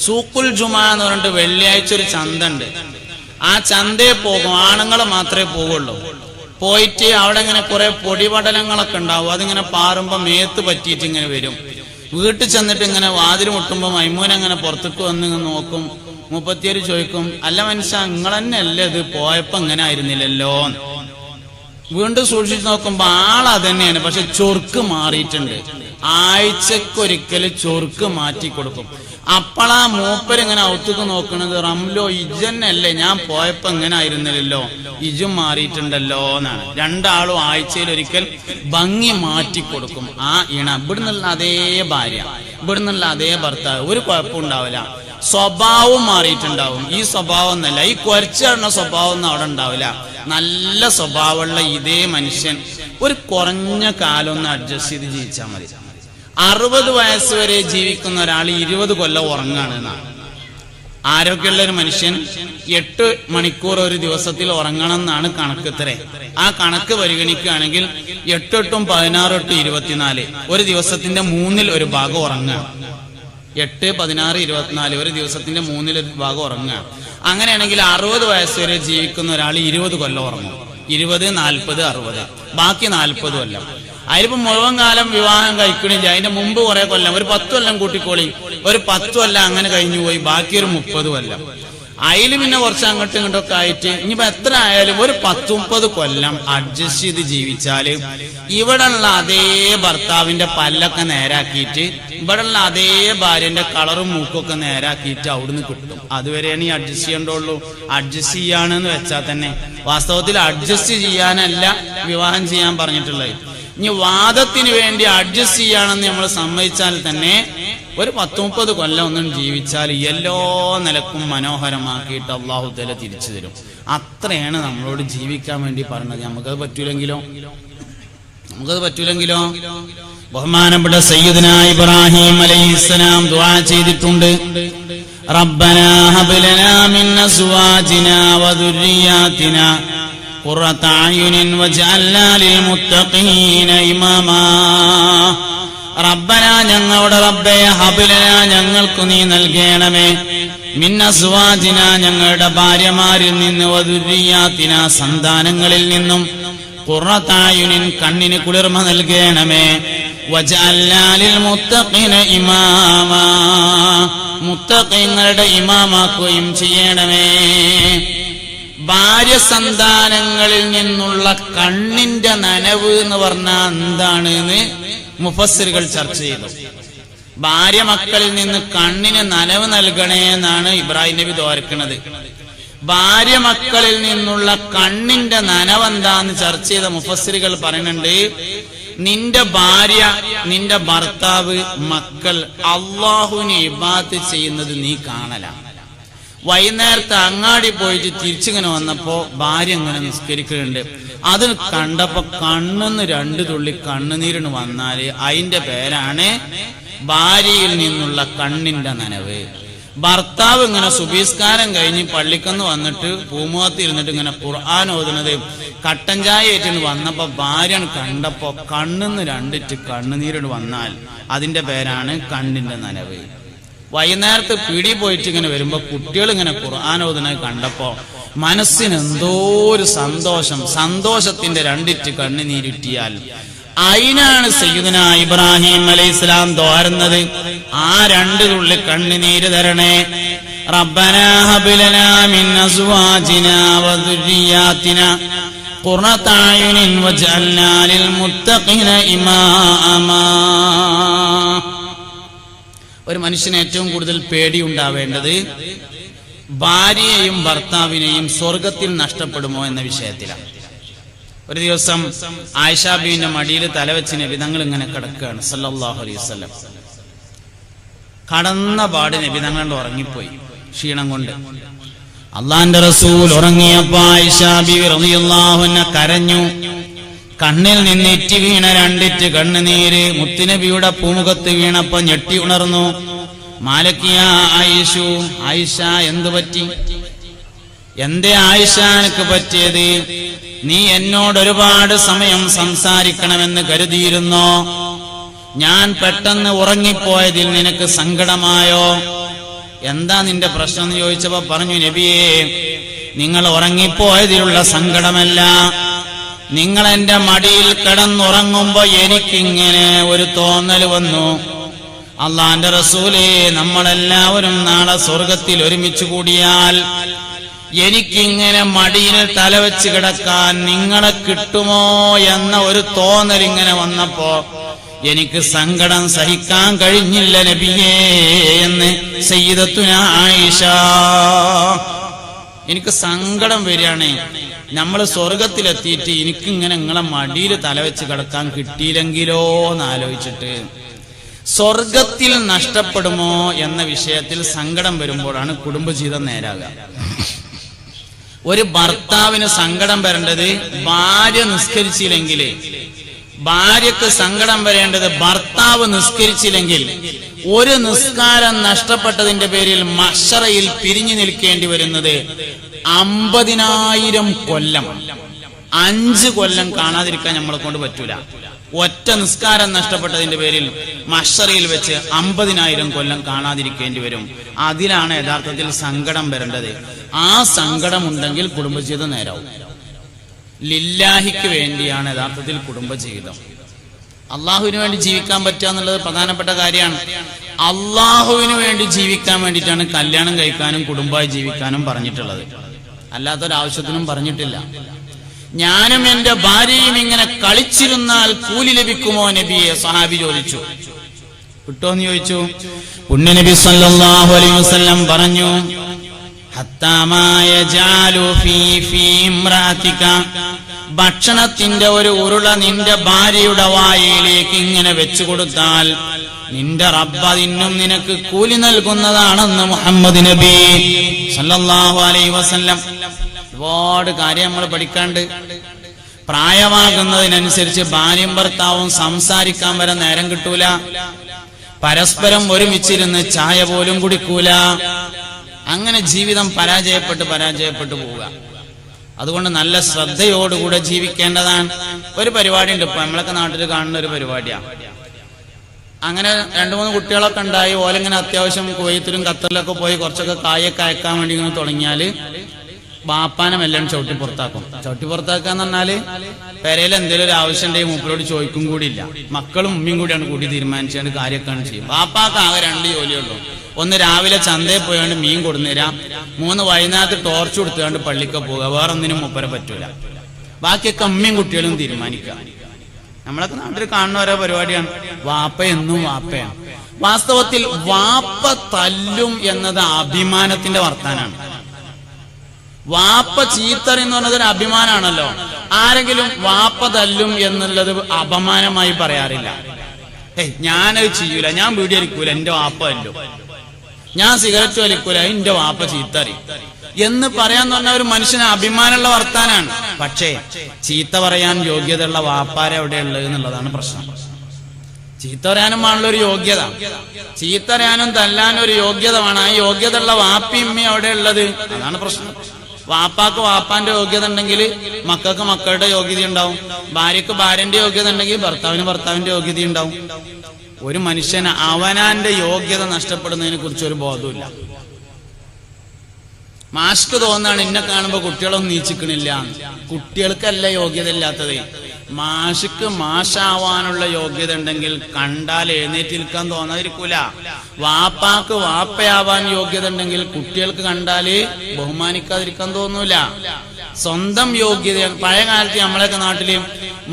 സൂക്കുൽ ജുമാ എന്ന് പറഞ്ഞിട്ട് വെള്ളിയാഴ്ച ഒരു ചന്ത ഉണ്ട്. ആ ചന്തയെ പോകും, ആണുങ്ങൾ മാത്രമേ പോവുള്ളൂ. പോയിട്ട് അവിടെ ഇങ്ങനെ കുറെ പൊടിപടലങ്ങളൊക്കെ ഉണ്ടാവും. അതിങ്ങനെ പാറുമ്പോ മേത്ത് പറ്റിയിട്ട് ഇങ്ങനെ വരും. വീട്ടിൽ ചെന്നിട്ട് ഇങ്ങനെ വാതിൽ മുട്ടുമ്പോ മൈമൂൻ അങ്ങനെ പുറത്തേക്ക് വന്ന് നോക്കും. മുപ്പത്തിയേര് ചോദിക്കും, അല്ല മനുഷ്യ നിങ്ങൾ തന്നെ അല്ലേ ഇത്, പോയപ്പോ ഇങ്ങനെ ആയിരുന്നില്ലല്ലോ. വീണ്ടും സൂക്ഷിച്ചു നോക്കുമ്പോ ആളതന്നെയാണ്, പക്ഷെ ചൊർക്ക് മാറിയിട്ടുണ്ട്. ആഴ്ചക്കൊരിക്കൽ ചൊർക്ക് മാറ്റി കൊടുക്കും. അപ്പളാ മൂപ്പരിങ്ങനെ ഔത്തുക്ക് നോക്കണത്, റംലോ ഇജന്നല്ലേ, ഞാൻ പോയപ്പോ ഇങ്ങനെ ആയിരുന്നില്ലല്ലോ, ഇജും മാറിയിട്ടുണ്ടല്ലോ എന്നാണ്. രണ്ടാളും ആഴ്ചയിലൊരിക്കൽ ഭംഗി മാറ്റി കൊടുക്കും. ആ ഇണ ഇവിടുന്നുള്ള അതേ ഭാര്യ, ഇവിടുന്നുള്ള അതേ ഭർത്താവ്, ഒരു കുഴപ്പമുണ്ടാവില്ല. സ്വഭാവം മാറിയിട്ടുണ്ടാവും. ഈ സ്വഭാവം എന്നല്ല, ഈ കുറച്ചിടുന്ന സ്വഭാവം ഒന്നും അവിടെ ഉണ്ടാവില്ല. നല്ല സ്വഭാവമുള്ള ഇതേ മനുഷ്യൻ ഒരു കുറഞ്ഞ കാലം ഒന്ന് അഡ്ജസ്റ്റ് ചെയ്ത് ജീവിച്ചാൽ മതി. 60 വയസ്സ് വരെ ജീവിക്കുന്ന ഒരാൾ 20 കൊല്ലം ഉറങ്ങാണ് എന്നാണ്. ആരോഗ്യമുള്ള ഒരു മനുഷ്യൻ 8 മണിക്കൂർ ഒരു ദിവസത്തിൽ ഉറങ്ങണം എന്നാണ് കണക്കത്രേ. ആ കണക്ക് പരിഗണിക്കുകയാണെങ്കിൽ 8 8 16 8 24 ഒരു ദിവസത്തിന്റെ 1/3 ഭാഗം ഉറങ്ങുക. 8 16 24 ഒരു ദിവസത്തിന്റെ 1/3 ഭാഗം ഉറങ്ങുക. അങ്ങനെയാണെങ്കിൽ 60 വയസ്സ് വരെ ജീവിക്കുന്ന ഒരാൾ 20 കൊല്ലം ഉറങ്ങും. 20 40 60 ബാക്കി 40 കൊല്ലം. അതിലിപ്പോ മുഴുവൻ കാലം വിവാഹം കഴിക്കണില്ല, അതിന്റെ മുമ്പ് കുറെ കൊല്ലം, ഒരു 10 കൊല്ലം കൂട്ടിക്കോളി, ഒരു 10 കൊല്ലം അങ്ങനെ കഴിഞ്ഞു പോയി, ബാക്കി ഒരു 30 കൊല്ലം. അതിൽ പിന്നെ കുറച്ച് അങ്ങോട്ടും ഇങ്ങോട്ടൊക്കെ ആയിട്ട് ഇനിയിപ്പോ എത്ര ആയാലും ഒരു 10-30 കൊല്ലം അഡ്ജസ്റ്റ് ചെയ്ത് ജീവിച്ചാല് ഇവിടെയുള്ള അതേ ഭർത്താവിന്റെ പല്ലൊക്കെ നേരാക്കിയിട്ട്, ഇവിടെയുള്ള അതേ ഭാര്യന്റെ കളറും മൂക്കൊക്കെ നേരാക്കിയിട്ട് അവിടുന്ന് കിട്ടും. അതുവരെയാണ് ഈ അഡ്ജസ്റ്റ് ചെയ്യേണ്ടുള്ളൂ. അഡ്ജസ്റ്റ് ചെയ്യാണെന്ന് വെച്ചാൽ തന്നെ വാസ്തവത്തിൽ അഡ്ജസ്റ്റ് ചെയ്യാനല്ല വിവാഹം ചെയ്യാൻ പറഞ്ഞിട്ടുള്ളത്. ഇനി വാദത്തിന് വേണ്ടി അഡ്ജസ്റ്റ് ചെയ്യാണെന്ന് നമ്മൾ സമ്മതിച്ചാൽ തന്നെ ഒരു 10-30 കൊല്ലം ഒന്നും ജീവിച്ചാൽ എല്ലാ നിലക്കും മനോഹരമാക്കിയിട്ട് അള്ളാഹു തആല തിരിച്ചു തരും. അത്രയാണ് നമ്മളോട് ജീവിക്കാൻ വേണ്ടി പറഞ്ഞത്. നമുക്കത് പറ്റൂലെങ്കിലോ ബഹുമാനപ്പെട്ട സയ്യിദുനാ ഇബ്രാഹിം അലൈഹിസ്സലാം ദുആ ചെയ്തിട്ടുണ്ട്, റബ്ബനാ ഹബ് ലനാ മിൻ അസ്വാജിനാ വദുർരിയാതിനാ ഖുറത അയുനിൻ വജഅൽനാ ലിൽമുത്തഖീന ഇമാമാ. റബ്ബന ഞങ്ങളുടെ റബ്ബേ, ഹബ്ലന ഞങ്ങൾക്ക് നീ നൽകണമേ, മിൻ അസ്വാജിന ഞങ്ങളുടെ ഭാര്യമാരിൽ നിന്ന്, വദുർരിയാതിന സന്താനങ്ങളിൽ നിന്നും, ഖുറത അയുനിൻ കണ്ണിന് കുളിർമ നൽകണമേ, വജഅൽനാ ലിൽമുത്തഖീന ഇമാമാ മുത്തഖീങ്ങളുടെ ഇമാമാക്കുകയും ചെയ്യണമേ. ഭാര്യ സന്താനങ്ങളിൽ നിന്നുള്ള കണ്ണിന്റെ നനവ് എന്ന് പറഞ്ഞാൽ എന്താണെന്ന് മുഫസ്സിറുകൾ ചർച്ച ചെയ്തു. ഭാര്യ മക്കളിൽ നിന്ന് കണ്ണിന് നനവ് നൽകണേ എന്നാണ് ഇബ്രാഹിം നബി ദ്വാരക്കുന്നത്. ഭാര്യ മക്കളിൽ നിന്നുള്ള കണ്ണിന്റെ നനവ് എന്താന്ന് ചർച്ച ചെയ്ത മുഫസ്സിറുകൾ പറയുന്നുണ്ട്, നിന്റെ ഭാര്യ, നിന്റെ ഭർത്താവ്, മക്കൾ അള്ളാഹുവിനെ ഇബാദത്ത് ചെയ്യുന്നത് നീ കാണലാണ്. വൈകുന്നേരത്തെ അങ്ങാടി പോയിട്ട് തിരിച്ചിങ്ങനെ വന്നപ്പോ ഭാര്യ ഇങ്ങനെ നിസ്കരിക്കുന്നുണ്ട്. അത് കണ്ടപ്പോ കണ്ണെന്ന് 2 തുള്ളി കണ്ണുനീരിന് വന്നാല് അതിന്റെ പേരാണ് ഭാര്യയിൽ നിന്നുള്ള കണ്ണിന്റെ നനവ്. ഭർത്താവ് ഇങ്ങനെ സുബീസ്കാരം കഴിഞ്ഞ് പള്ളിക്കന്ന് വന്നിട്ട് പൂമുഖത്ത് ഇരുന്നിട്ട് ഇങ്ങനെ ഖുർആൻ ഓതുന്നത് കട്ടൻ ചായ ഏറ്റിന് വന്നപ്പോ ഭാര്യ കണ്ടപ്പോ കണ്ണെന്ന് 2 കണ്ണുനീരിന് വന്നാൽ അതിന്റെ പേരാണ് കണ്ണിന്റെ നനവ്. വൈകുന്നേരത്ത് പിടി പോയിട്ട് ഇങ്ങനെ വരുമ്പോ കുട്ടികൾ ഇങ്ങനെ ഖുർആൻ ഓതുന്നത് കണ്ടപ്പോ മനസ്സിന് എന്തോ ഒരു സന്തോഷം, സന്തോഷത്തിന്റെ 2 കണ്ണുനീരിട്ടിയാൽ അതിനാണ് സയ്യിദുനാ ഇബ്രാഹിം അലൈഹിസ്സലാം ദ്വാരുന്നത്, ആ 2 തുള്ളി കണ്ണുനീര് തരണേ. റബ്ബനാ ഹബ് ലനാ മിൻ അസ്വാജിനാ വദുർരിയാതിനാ ഖുറത അയുനിൻ വജഅൽനാ ലിൽമുത്തഖീന ഇമാമാ. ഒരു മനുഷ്യന് ഏറ്റവും കൂടുതൽ പേടിയുണ്ടാവേണ്ടത് ഭാര്യയെയും ഭർത്താവിനെയും സ്വർഗത്തിൽ നഷ്ടപ്പെടുമോ എന്ന വിഷയത്തിലാണ്. ഒരു ദിവസം ആയിഷ ബീവിന്റെ മടിയിൽ തലവെച്ച് നബി തങ്ങൾ ഇങ്ങനെ കിടക്കുകയാണ് സല്ലല്ലാഹു അലൈഹി വസല്ലം. കടന്ന പാട് നബി തങ്ങൾ ഉറങ്ങിപ്പോയി ക്ഷീണം കൊണ്ട്. അള്ളാന്റെ റസൂൽ ഉറങ്ങിയപ്പോ ആയിഷ ബീവി റളിയല്ലാഹു അൻഹ കരഞ്ഞു. കണ്ണിൽ നിന്ന് ഇറ്റി വീണ രണ്ടിറ്റ് കണ്ണുനീര് മുത്തുനബിയുടെ പൂമുഖത്ത് വീണപ്പോ ഞെട്ടി ഉണർന്നു. മാലക്കിയ ആയിഷു, ആയിഷ എന്തു പറ്റി? എന്തേ ആയിഷ എനിക്ക് പറ്റിയത്? നീ എന്നോട് ഒരുപാട് സമയം സംസാരിക്കണമെന്ന് കരുതിയിരുന്നോ? ഞാൻ പെട്ടെന്ന് ഉറങ്ങിപ്പോയതിൽ നിനക്ക് സങ്കടമായോ? എന്താ നിന്റെ പ്രശ്നം എന്ന് ചോദിച്ചപ്പോ പറഞ്ഞു, നബിയേ, നിങ്ങൾ ഉറങ്ങിപ്പോയതിലുള്ള സങ്കടമല്ല, നിങ്ങൾ എന്റെ മടിയിൽ കിടന്നുറങ്ങുമ്പോ എനിക്കിങ്ങനെ ഒരു തോന്നൽ വന്നു. അള്ളാന്റെ റസൂലേ, നമ്മളെല്ലാവരും നാളെ സ്വർഗത്തിൽ ഒരുമിച്ച് കൂടിയാൽ എനിക്കിങ്ങനെ മടിയിൽ തലവെച്ച് കിടക്കാൻ നിങ്ങളെ കിട്ടുമോ എന്ന ഒരു തോന്നൽ ഇങ്ങനെ വന്നപ്പോ എനിക്ക് സങ്കടം സഹിക്കാൻ കഴിഞ്ഞില്ല നബിയേ എന്ന് സയ്യിദത്തുന ആയിഷ. എനിക്ക് സങ്കടം വരികയാണ്, നമ്മൾ സ്വർഗത്തിലെത്തിയിട്ട് എനിക്കിങ്ങനെ നിങ്ങളെ മടിയിൽ തലവെച്ച് കിടക്കാൻ കിട്ടിയില്ലെങ്കിലോ എന്നാലോചിച്ചിട്ട് സ്വർഗത്തിൽ നഷ്ടപ്പെടുമോ എന്ന വിഷയത്തിൽ സങ്കടം വരുമ്പോഴാണ് കുടുംബജീവിതം നേരാകുക. ഒരു ഭർത്താവിന് സങ്കടം വരേണ്ടത് ഭാര്യ നിസ്കരിച്ചില്ലെങ്കിൽ, ഭാര്യക്ക് സങ്കടം വരേണ്ടത് ഭർത്താവ് നിസ്കരിച്ചില്ലെങ്കിൽ. ഒരു നിസ്കാരം നഷ്ടപ്പെട്ടതിന്റെ പേരിൽ മഹ്ശറയിൽ പിരിഞ്ഞു നിൽക്കേണ്ടി വരുന്നത് 50,000 കൊല്ലം. 5 കൊല്ലം കാണാതിരിക്കാൻ നമ്മളെ കൊണ്ട് പറ്റൂല. ഒറ്റ നിസ്കാരം നഷ്ടപ്പെട്ടതിന്റെ പേരിൽ മഹ്ശറയിൽ വെച്ച് 50,000 കൊല്ലം കാണാതിരിക്കേണ്ടി വരും. അതിലാണ് യഥാർത്ഥത്തിൽ സങ്കടം വരേണ്ടത്. ആ സങ്കടം ഉണ്ടെങ്കിൽ കുടുംബജീവിതം നേരാവും. ലില്ലാഹിക്ക് വേണ്ടിയാണ് യഥാർത്ഥത്തിൽ കുടുംബജീവിതം. അള്ളാഹുവിന് വേണ്ടി ജീവിക്കാൻ പറ്റുക എന്നുള്ളത് പ്രധാനപ്പെട്ട കാര്യമാണ്. അള്ളാഹുവിന് വേണ്ടി ജീവിക്കാൻ വേണ്ടിയിട്ടാണ് കല്യാണം കഴിക്കാനും കുടുംബമായി ജീവിക്കാനും പറഞ്ഞിട്ടുള്ളത്, അല്ലാത്തൊരാവശ്യത്തിനും പറഞ്ഞിട്ടില്ല. ഞാനും എന്റെ ഭാര്യയും ഇങ്ങനെ കളിച്ചിരുന്നാൽ കൂലി ലഭിക്കുമോ നബിയെ? സഹാബി ചോദിച്ചു. കിട്ടുമെന്ന് ചോദിച്ചു. പുണ്യനബി സല്ലല്ലാഹു അലൈഹി വസല്ലം പറഞ്ഞു, ഭക്ഷണത്തിന്റെ ഒരു ഉരുള നിന്റെ ഭാര്യയുടെ വായിലേക്ക് ഇങ്ങനെ വെച്ചു കൊടുത്താൽ നിന്റെ റബ്ബ് അതിനും നിനക്ക് കൂലി നൽകുന്നതാണെന്ന് മുഹമ്മദ് നബി സല്ലല്ലാഹു അലൈഹി വസല്ലം. ഒരുപാട് കാര്യം നമ്മൾ പഠിക്കാണ്ട്. പ്രായമാകുന്നതിനനുസരിച്ച് ഭാര്യയും ഭർത്താവും സംസാരിക്കാൻ വരെ നേരം കിട്ടൂല. പരസ്പരം ഒരുമിച്ചിരുന്ന് ചായ പോലും കുടിക്കൂല. അങ്ങനെ ജീവിതം പരാജയപ്പെട്ടു പോവുക. അതുകൊണ്ട് നല്ല ശ്രദ്ധയോടുകൂടെ ജീവിക്കേണ്ടതാണ്. ഒരു പരിപാടി ഉണ്ട് ഇപ്പൊ നമ്മളൊക്കെ നാട്ടിൽ കാണുന്ന ഒരു പരിപാടിയാണ്. അങ്ങനെ 2-3 കുട്ടികളൊക്കെ ഉണ്ടായി. ഓലിങ്ങനെ അത്യാവശ്യം കുവൈത്തിലും ഖത്തറിലൊക്കെ പോയി കുറച്ചൊക്കെ കായൊക്കെ അയക്കാൻ വേണ്ടി ഇങ്ങനെ തുടങ്ങിയാല് ബാപ്പാനം എല്ലാം ചവിട്ടി പുറത്താക്കും. ചവിട്ടി പുറത്താക്കുക എന്ന് പറഞ്ഞാല് പെരയിൽ എന്തെങ്കിലും ഒരു ആവശ്യം ഉണ്ടെങ്കിൽ മൂപ്പരോട് ചോദിക്കും കൂടിയില്ല. മക്കളും ഉമ്മയും കൂടിയാണ് കൂടി തീരുമാനിച്ചുകൊണ്ട് കാര്യമൊക്കെ ചെയ്യും. ബാപ്പാക്ക് ആകെ 2 ജോലിയുള്ളൂ. ഒന്ന് രാവിലെ ചന്തയിൽ പോയാണ്ട് മീൻ കൊടുന്നുതരാം, 3 വൈകുന്നേരത്ത് ടോർച്ച് കൊടുത്തുകൊണ്ട് പള്ളിക്ക് പോവുക. വേറൊന്നിനും മൂപ്പരെ പറ്റൂല. ബാക്കിയൊക്കെ അമ്മയും കുട്ടികളും തീരുമാനിക്കുക. നമ്മളൊക്കെ നാട്ടിൽ കാണുന്ന ഓരോ പരിപാടിയാണ്. വാപ്പ എന്നും വാപ്പയാണ്. വാസ്തവത്തിൽ വാപ്പ തല്ലും എന്നത് അഭിമാനത്തിന്റെ വർത്താനാണ്. വാപ്പ ചീത്തറി എന്ന് പറഞ്ഞത് ഒരു അഭിമാനാണല്ലോ. ആരെങ്കിലും വാപ്പ തല്ലും എന്നുള്ളത് അപമാനമായി പറയാറില്ല. ഞാനത് ചെയ്യൂല, ഞാൻ വീഡിയോ അടിക്കൂല, എന്റെ വാപ്പ തല്ലും, ഞാൻ സിഗരറ്റ് വലിക്കൂല, എന്റെ വാപ്പ ചീത്തറി എന്ന് പറയാന്ന് പറഞ്ഞ ഒരു മനുഷ്യന് അഭിമാനമുള്ള വർത്താനാണ്. പക്ഷേ ചീത്ത പറയാൻ യോഗ്യതയുള്ള വാപ്പാരെ എവിടെ ഉള്ളത് എന്നുള്ളതാണ് പ്രശ്നം. ചീത്ത പറയാനും ആണല്ലോ ഒരു യോഗ്യത. ചീത്ത പറയാനും തല്ലാനും ഒരു യോഗ്യത വേണം. ആ യോഗ്യത ഉള്ള വാപ്പിയമ്മയും അവിടെ ഉള്ളത്, അതാണ് പ്രശ്നം. വാപ്പാക്ക് വാപ്പാന്റെ യോഗ്യത ഉണ്ടെങ്കിൽ മക്കൾക്ക് മക്കളുടെ യോഗ്യത ഉണ്ടാവും. ഭാര്യക്ക് ഭാര്യന്റെ യോഗ്യത ഉണ്ടെങ്കിൽ ഭർത്താവിന് ഭർത്താവിന്റെ യോഗ്യത ഉണ്ടാവും. ഒരു മനുഷ്യന് അവനാന്റെ യോഗ്യത നഷ്ടപ്പെടുന്നതിനെ കുറിച്ച് ഒരു ബോധമില്ല. മാഷ്ക്ക് തോന്നാണ് എന്നെ കാണുമ്പോ കുട്ടികളൊന്നും നീച്ചിക്കണില്ല. കുട്ടികൾക്കല്ല യോഗ്യത ഇല്ലാത്തത്, മാഷ്ക്ക് മാഷാവാനുള്ള യോഗ്യത ഉണ്ടെങ്കിൽ കണ്ടാൽ എഴുന്നേറ്റ് നിൽക്കാൻ തോന്നാതിരിക്കൂല. വാപ്പാക്ക് വാപ്പയാവാൻ യോഗ്യത ഉണ്ടെങ്കിൽ കുട്ടികൾക്ക് കണ്ടാല് ബഹുമാനിക്കാതിരിക്കാൻ തോന്നൂല. സ്വന്തം യോഗ്യത. പഴയ കാലത്ത് നമ്മളെയൊക്കെ നാട്ടില്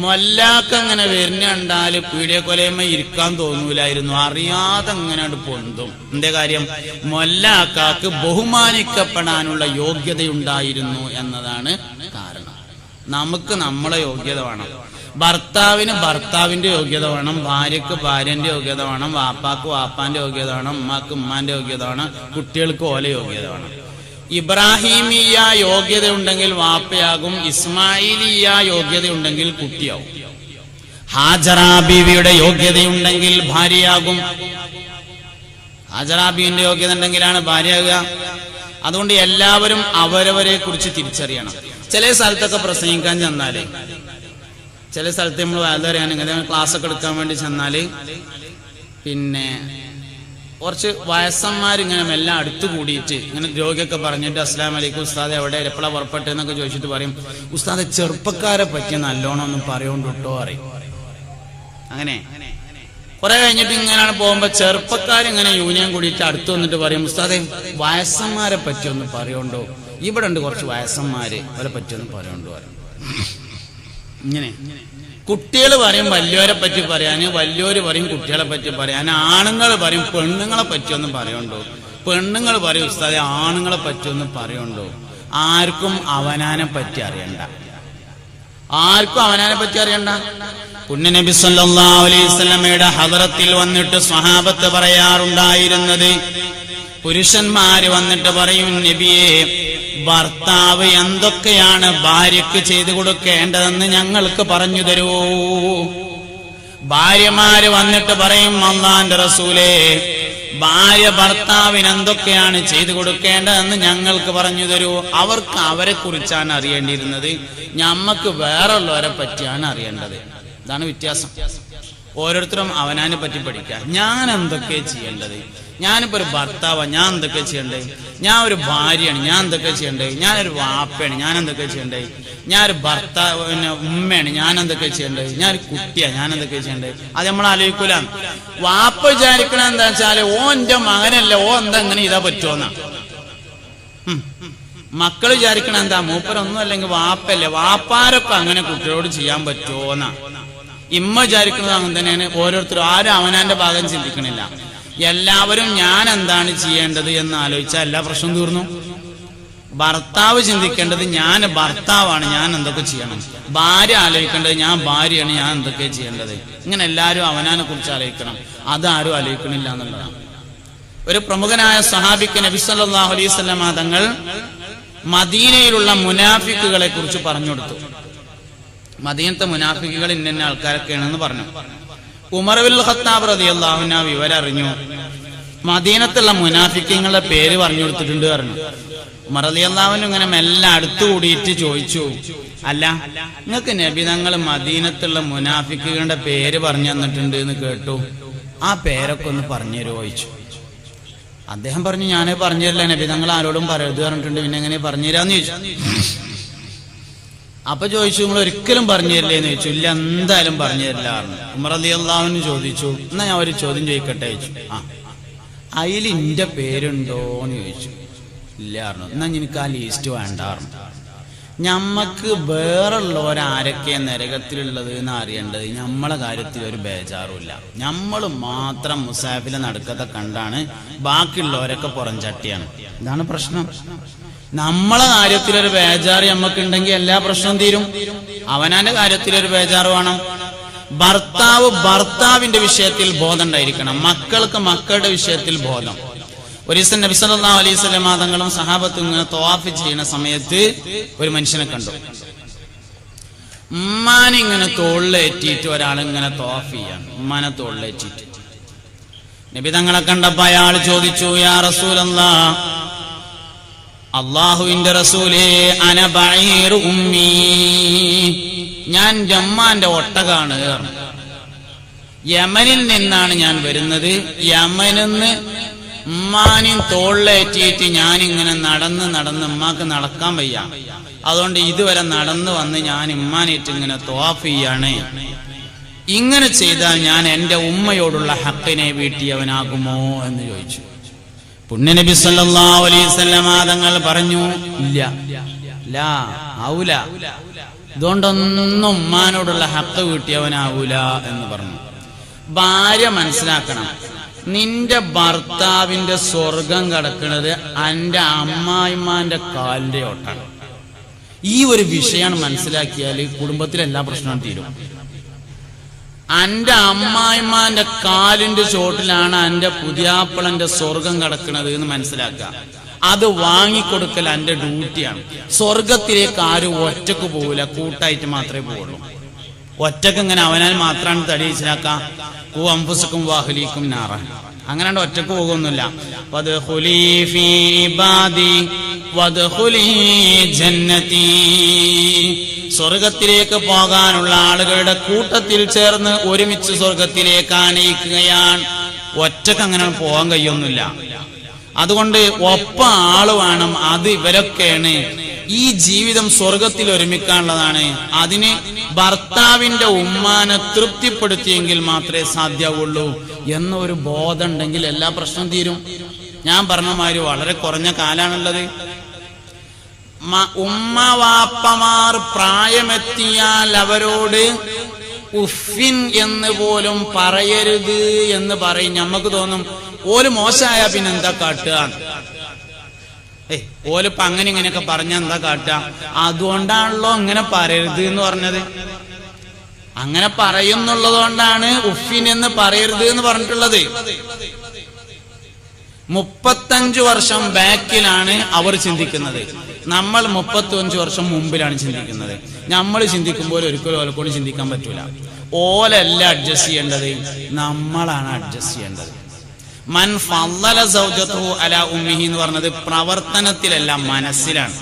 മൊല്ലാക്ക് അങ്ങനെ വരുന്ന കണ്ടാല് പീഡിയ കൊലയമ്മ ഇരിക്കാൻ തോന്നൂലായിരുന്നു. അറിയാതെ അങ്ങനെ പൊന്തും. എന്റെ കാര്യം, മൊല്ലാക്കാക്ക് ബഹുമാനിക്കപ്പെടാനുള്ള യോഗ്യതയുണ്ടായിരുന്നു എന്നതാണ് കാരണം. നമുക്ക് നമ്മളെ യോഗ്യത വേണം. ഭർത്താവിന് ഭർത്താവിന്റെ യോഗ്യത വേണം, ഭാര്യക്ക് ഭാര്യന്റെ യോഗ്യത വേണം, വാപ്പാക്ക് വാപ്പാന്റെ യോഗ്യത വേണം, ഉമ്മാക്ക് ഉമ്മാന്റെ യോഗ്യത വേണം, കുട്ടികൾക്ക് ഓല യോഗ്യത വേണം. ഇബ്രാഹിമിയ യോഗ്യത ഉണ്ടെങ്കിൽ വാപ്പയാകും, ഇസ്മായിലിയ യോഗ്യത ഉണ്ടെങ്കിൽ കുട്ടിയാവും, ഹാജറ ബീവിയുടെ യോഗ്യതയുണ്ടെങ്കിൽ ഭാര്യയാകും. ഹാജറ ബീവിന്റെ യോഗ്യത ഉണ്ടെങ്കിലാണ് ഭാര്യയാകുക. അതുകൊണ്ട് എല്ലാവരും അവരവരെ കുറിച്ച് തിരിച്ചറിയണം. ചില സ്ഥലത്തൊക്കെ പ്രസംഗിക്കാൻ ചെന്നാല്, ചില സ്ഥലത്ത് നമ്മൾ വാതറിയാൻ ഇങ്ങനെ ക്ലാസ് ഒക്കെ എടുക്കാൻ വേണ്ടി ചെന്നാല് പിന്നെ കുറച്ച് വയസ്സന്മാരിങ്ങനെ എല്ലാം അടുത്തു കൂടിയിട്ട് ഇങ്ങനെ രോഗിയൊക്കെ പറഞ്ഞിട്ട് അസ്സലാമു അലൈക്കും ഉസ്താദ് എവിടെ എപ്പോഴാ പുറപ്പെട്ടെന്നൊക്കെ ചോദിച്ചിട്ട് പറയും, ഉസ്താദ് ചെറുപ്പക്കാരെ പറ്റി നല്ലോണം ഒന്നും പറയോണ്ട് കേട്ടോ പറയും. അങ്ങനെ കുറെ കഴിഞ്ഞിട്ട് ഇങ്ങനെയാണ് പോകുമ്പോ ചെറുപ്പക്കാരിങ്ങനെ യൂണിയൻ കൂടിയിട്ട് അടുത്ത് വന്നിട്ട് പറയും, ഉസ്താദെ വയസ്സന്മാരെ പറ്റി ഒന്ന് പറയോണ്ടോ, ഇവിടെ ഉണ്ട് കുറച്ച് വയസ്സന്മാര്, അവരെ പറ്റി ഒന്ന് പറയോണ്ടോ പറയും. ഇങ്ങനെ കുട്ടികൾ പറയും വലിയവരെ പറ്റി പറയാന്, വലിയവര് പറയും കുട്ടികളെ പറ്റി പറയാൻ, ആണുങ്ങൾ പറയും പെണ്ണുങ്ങളെ പറ്റി ഒന്ന് പറയണ്ടോ, പെണ്ണുങ്ങൾ പറയും ഉസ്താദെ ആണുങ്ങളെ പറ്റി ഒന്ന് പറയണ്ടോ. ആർക്കും അവനാനെ പറ്റി അറിയണ്ട, ആർക്കും അവനാനെ പറ്റി അറിയണ്ട. പുണ്യനബി സല്ലല്ലാഹു അലൈഹി വസല്ലമയുടെ ഹദറത്തിൽ വന്നിട്ട് സ്വഹാബത്ത് പറയാറുണ്ടായിരുന്നത്, പുരുഷന്മാര് വന്നിട്ട് പറയും, നബിയെ ഭർത്താവ് എന്തൊക്കെയാണ് ഭാര്യക്ക് ചെയ്തു കൊടുക്കേണ്ടതെന്ന് ഞങ്ങൾക്ക് പറഞ്ഞു തരൂ. ഭാര്യമാര് വന്നിട്ട് പറയും, അല്ലാഹുവിന്റെ റസൂലേ ഭാര്യ ഭർത്താവിന് എന്തൊക്കെയാണ് ചെയ്തു കൊടുക്കേണ്ടതെന്ന് ഞങ്ങൾക്ക് പറഞ്ഞു തരൂ. അവർക്ക് അവരെ കുറിച്ചാണ് അറിയേണ്ടിയിരുന്നത്, ഞമ്മക്ക് വേറുള്ളവരെ പറ്റിയാണ് അറിയേണ്ടത്. ഇതാണ് വ്യത്യാസം. ഓരോരുത്തരും അവനാനെ പറ്റി പഠിക്കുക. ഞാൻ എന്തൊക്കെ ചെയ്യേണ്ടത്, ഞാനിപ്പോ ഒരു ഭർത്താവാണ്, ഞാൻ എന്തൊക്കെ ചെയ്യണ്ടേ, ഞാൻ ഒരു ഭാര്യയാണ്, ഞാൻ എന്തൊക്കെ ചെയ്യണ്ടേ, ഞാനൊരു വാപ്പയാണ്, ഞാൻ എന്തൊക്കെ ചെയ്യണ്ടേ, ഞാനൊരു ഭർത്താവിന് ഉമ്മയാണ്, ഞാൻ എന്തൊക്കെ ചെയ്യണ്ടേ, ഞാനൊരു കുട്ടിയാണ്, ഞാൻ എന്തൊക്കെ ചെയ്യണ്ടേ. അത് നമ്മൾ ആലോചിക്കൂല. വാപ്പ വിചാരിക്കണ എന്താ വെച്ചാല് ഓ എന്റെ മകനല്ല, ഓ എന്താ ഇങ്ങനെ ഇതാ പറ്റുമോന്നാ. മക്കൾ വിചാരിക്കണ എന്താ മൂപ്പരൊന്നും അല്ലെങ്കിൽ വാപ്പല്ലേ, വാപ്പാരൊക്കെ അങ്ങനെ കുട്ടികളോട് ചെയ്യാൻ പറ്റുമോന്നാ. ഇമ്മ വിചാരിക്കുന്നത് അങ്ങനെ തന്നെയാണ്. ഓരോരുത്തരും ആരും അവനാന്റെ ഭാഗം ചിന്തിക്കണില്ല. എല്ലാവരും ഞാൻ എന്താണ് ചെയ്യേണ്ടത് എന്ന് ആലോചിച്ചാൽ എല്ലാ പ്രശ്നം തീർന്നു. ഭർത്താവ് ചിന്തിക്കേണ്ടത് ഞാൻ ഭർത്താവാണ്, ഞാൻ എന്തൊക്കെ ചെയ്യണം. ഭാര്യ ആലോചിക്കേണ്ടത് ഞാൻ ഭാര്യയാണ്, ഞാൻ എന്തൊക്കെ ചെയ്യേണ്ടത്. ഇങ്ങനെ എല്ലാവരും അവനാനെ കുറിച്ച് ആലോചിക്കണം. അതാരും ആലോചിക്കണില്ല എന്നുള്ളതാണ്. ഒരു പ്രമുഖനായ സഹാബിക്ക് നബി സല്ലല്ലാഹു അലൈഹി വസല്ലം തങ്ങൾ മദീനയിലുള്ള മുനാഫിക്കുകളെ കുറിച്ച് പറഞ്ഞു കൊടുത്തു. മദീനത്തെ മുനാഫിക്കുകൾ ഇന്ന ആൾക്കാരൊക്കെയാണെന്ന് പറഞ്ഞു. ഉമർ ഇബ്നുൽ ഖത്താബ് റളിയല്ലാഹു അൻഹു വിവരം അറിഞ്ഞു. മദീനത്തുള്ള മുനാഫിക്കുകളുടെ പേര് പറഞ്ഞു കൊടുത്തിട്ടുണ്ട് പറഞ്ഞു. ഉമർ റളിയല്ലാഹു അൻഹു ഇങ്ങനെ മെല്ലെ അടുത്തു കൂടിയിട്ട് ചോദിച്ചു, അല്ല നിങ്ങൾക്ക് നബി തങ്ങൾ മദീനത്തുള്ള മുനാഫിക്കുകളുടെ പേര് പറഞ്ഞു തന്നിട്ടുണ്ട് എന്ന് കേട്ടു, ആ പേരൊക്കെ ഒന്ന് പറഞ്ഞു തരുമോ ചോദിച്ചു. അദ്ദേഹം പറഞ്ഞു, ഞാനേ പറഞ്ഞു തരില്ല, നബി തങ്ങൾ ആരോടും പറയരുത് പറഞ്ഞിട്ടുണ്ട്, പിന്നെ എങ്ങനെ പറഞ്ഞു തരാന്ന് ചോദിച്ചു. അപ്പൊ ചോദിച്ചു, നിങ്ങൾ ഒരിക്കലും പറഞ്ഞു തരില്ലേന്ന് ചോദിച്ചു. ഇല്ല, എന്തായാലും പറഞ്ഞു തരില്ല പറഞ്ഞു. ഉമർ റളിയല്ലാഹു അൻഹു ചോദിച്ചു, എന്നാ ഞാൻ ഒരു ചോദ്യം ചോദിക്കട്ടെ ചോദിച്ചു. അതിൽ ഇന്റെ പേരുണ്ടോന്ന് ചോദിച്ചു. ഇല്ല പറഞ്ഞു. എന്നാ എനിക്ക് ആ ലീസ്റ്റ് വേണ്ട പറഞ്ഞു. ഞമ്മക്ക് വേറുള്ളവരാരൊക്കെ നരകത്തിലുള്ളത് എന്ന് അറിയേണ്ടത് നമ്മളെ കാര്യത്തിൽ ഒരു ബേജാറുമില്ല. നമ്മൾ മാത്രം മുസാഫിലെ നടക്കത്തെ കണ്ടാണ് ബാക്കിയുള്ളവരൊക്കെ പുറംചട്ടിയാണ്. ഇതാണ് പ്രശ്നം. നമ്മളെ കാര്യത്തിലൊരു ബേജാറ് നമ്മക്കുണ്ടെങ്കിൽ എല്ലാ പ്രശ്നവും തീരും. അവനാന്റെ കാര്യത്തിലൊരു ബേജാറ് വേണം. ഭർത്താവ് ഭർത്താവിന്റെ വിഷയത്തിൽ ബോധം ഉണ്ടായിരിക്കണം, മക്കൾക്ക് മക്കളുടെ വിഷയത്തിൽ ബോധം. ഒരു ദിവസം നബി സല്ലല്ലാഹു അലൈഹി വസല്ലം തങ്ങളും സഹാബത്തും ഇങ്ങനെ തവാഫ് ചെയ്യുന്ന സമയത്ത് ഒരു മനുഷ്യനെ കണ്ടു. ഉമ്മാനിങ്ങനെ തോളിലേറ്റിയിട്ട് ഒരാളിങ്ങനെ തവാഫ് ചെയ്യാണ്, ഉമ്മാനെ തോളിലേറ്റിട്ട്. നബി തങ്ങളെ കണ്ടപ്പോ അയാൾ ചോദിച്ചു, യാ റസൂലല്ലാഹ്, അല്ലാഹുവിന്റെ റസൂലേ, അന ബഈറു ഉമ്മീ, ഞാൻ ഉമ്മാന്റെ ഒട്ടകാണ്. യമനിൽ നിന്നാണ് ഞാൻ വരുന്നത്. യമനിന്ന് ഉമ്മാനും തോളിലേറ്റിയിട്ട് ഞാനിങ്ങനെ നടന്ന് നടന്ന് ഉമ്മാക്ക് നടക്കാൻ വയ്യ, അതുകൊണ്ട് ഇതുവരെ നടന്നു വന്ന് ഞാൻ ഉമ്മാനേറ്റ് ഇങ്ങനെ തവാഫ് ചെയ്യാണ്. ഇങ്ങനെ ചെയ്താൽ ഞാൻ എന്റെ ഉമ്മയോടുള്ള ഹക്കിനെ വീട്ടിയവനാകുമോ എന്ന് ചോദിച്ചു. പുണ്യനബി സല്ലല്ലാഹു അലൈഹി വസല്ലം തങ്ങൾ പറഞ്ഞു, ഇല്ല, ലാ ആവൂല, ഇതുകൊണ്ടൊന്നും ഉമ്മാനോടുള്ള ഹക്ക് വീട്ടിയവനാവൂല എന്ന് പറഞ്ഞു. ഭാര്യ മനസ്സിലാക്കണം, നിന്റെ ഭർത്താവിന്റെ സ്വർഗം കിടക്കുന്നത് അന്റെ അമ്മായിമാന്റെ കാലിന്റെ ഓട്ടാണ്. ഈ ഒരു വിഷയമാണ് മനസ്സിലാക്കിയാൽ കുടുംബത്തിലെ എല്ലാ പ്രശ്നവും തീരും. അന്റെ അമ്മായിമാന്റെ കാലിന്റെ ചോട്ടിലാണ് അന്റെ പുതിയാപ്പളന്റെ സ്വർഗം കിടക്കുന്നത് എന്ന് മനസ്സിലാക്കുക. അത് വാങ്ങിക്കൊടുക്കൽ എന്റെ ഡ്യൂട്ടിയാണ്. സ്വർഗത്തിലേക്ക് ആരും ഒറ്റക്ക് പോവില്ല, കൂട്ടായിട്ട് മാത്രമേ പോവുള്ളൂ. ഒറ്റക്ക് ഇങ്ങനെ അവനാൽ മാത്രമാണ് തടി മനസ്സിലാക്കാം. അംഫുസക്കും വാഹലിക്കും നാറ, അങ്ങനെ ഒറ്റക്ക് പോകുന്നില്ല. സ്വർഗത്തിലേക്ക് പോകാനുള്ള ആളുകളുടെ കൂട്ടത്തിൽ ചേർന്ന് ഒരുമിച്ച് സ്വർഗത്തിലേക്ക് ആനയിക്കുകയാണ്. ഒറ്റക്ക് അങ്ങനെ പോകാൻ കഴിയൊന്നുമില്ല. അതുകൊണ്ട് ഒപ്പം ആള് വേണം. അത് ഇവരൊക്കെയാണ് ഈ ജീവിതം സ്വർഗത്തിൽ ഒരുമിക്കാനുള്ളതാണ്. അതിന് ഭർത്താവിന്റെ ഉമ്മാനെ തൃപ്തിപ്പെടുത്തിയെങ്കിൽ മാത്രമേ സാധ്യമാവുള്ളൂ എന്നൊരു ബോധം ഉണ്ടെങ്കിൽ എല്ലാ പ്രശ്നം തീരും. ഞാൻ പറഞ്ഞ മാതിരി വളരെ കുറഞ്ഞ കാലാണുള്ളത്. ഉമ്മ വാപ്പമാർ പ്രായമെത്തിയാൽ അവരോട് ഉഫിൻ എന്ന് പോലും പറയരുത് എന്ന് പറയും. നമുക്ക് തോന്നും ഓല് മോശമായ പിന്നെ എന്താ കാട്ടുക, ഓലിപ്പ അങ്ങനെ ഇങ്ങനെയൊക്കെ പറഞ്ഞ എന്താ കാട്ടുക. അതുകൊണ്ടാണല്ലോ അങ്ങനെ പറയരുത് എന്ന് പറഞ്ഞത്. അങ്ങനെ പറയുന്നുള്ളത് കൊണ്ടാണ് ഉഫിൻ എന്ന് പറയരുത് എന്ന് പറഞ്ഞിട്ടുള്ളത്. 35 വർഷം ബാക്കിലാണ് അവർ ചിന്തിക്കുന്നത്, നമ്മൾ 35 വർഷം മുമ്പിലാണ് ചിന്തിക്കുന്നത്. നമ്മൾ ചിന്തിക്കുമ്പോൾ ഒരിക്കലും ഓലക്കൂടി ചിന്തിക്കാൻ പറ്റൂല. ഓലല്ല അഡ്ജസ്റ്റ് ചെയ്യേണ്ടത്, നമ്മളാണ് അഡ്ജസ്റ്റ് ചെയ്യേണ്ടത്. മൻ ഫളല സൗജതുഹു അലാ ഉമ്മിഹി എന്ന് പറഞ്ഞത് പ്രവർത്തനത്തിലല്ല, മനസ്സിലാണ്.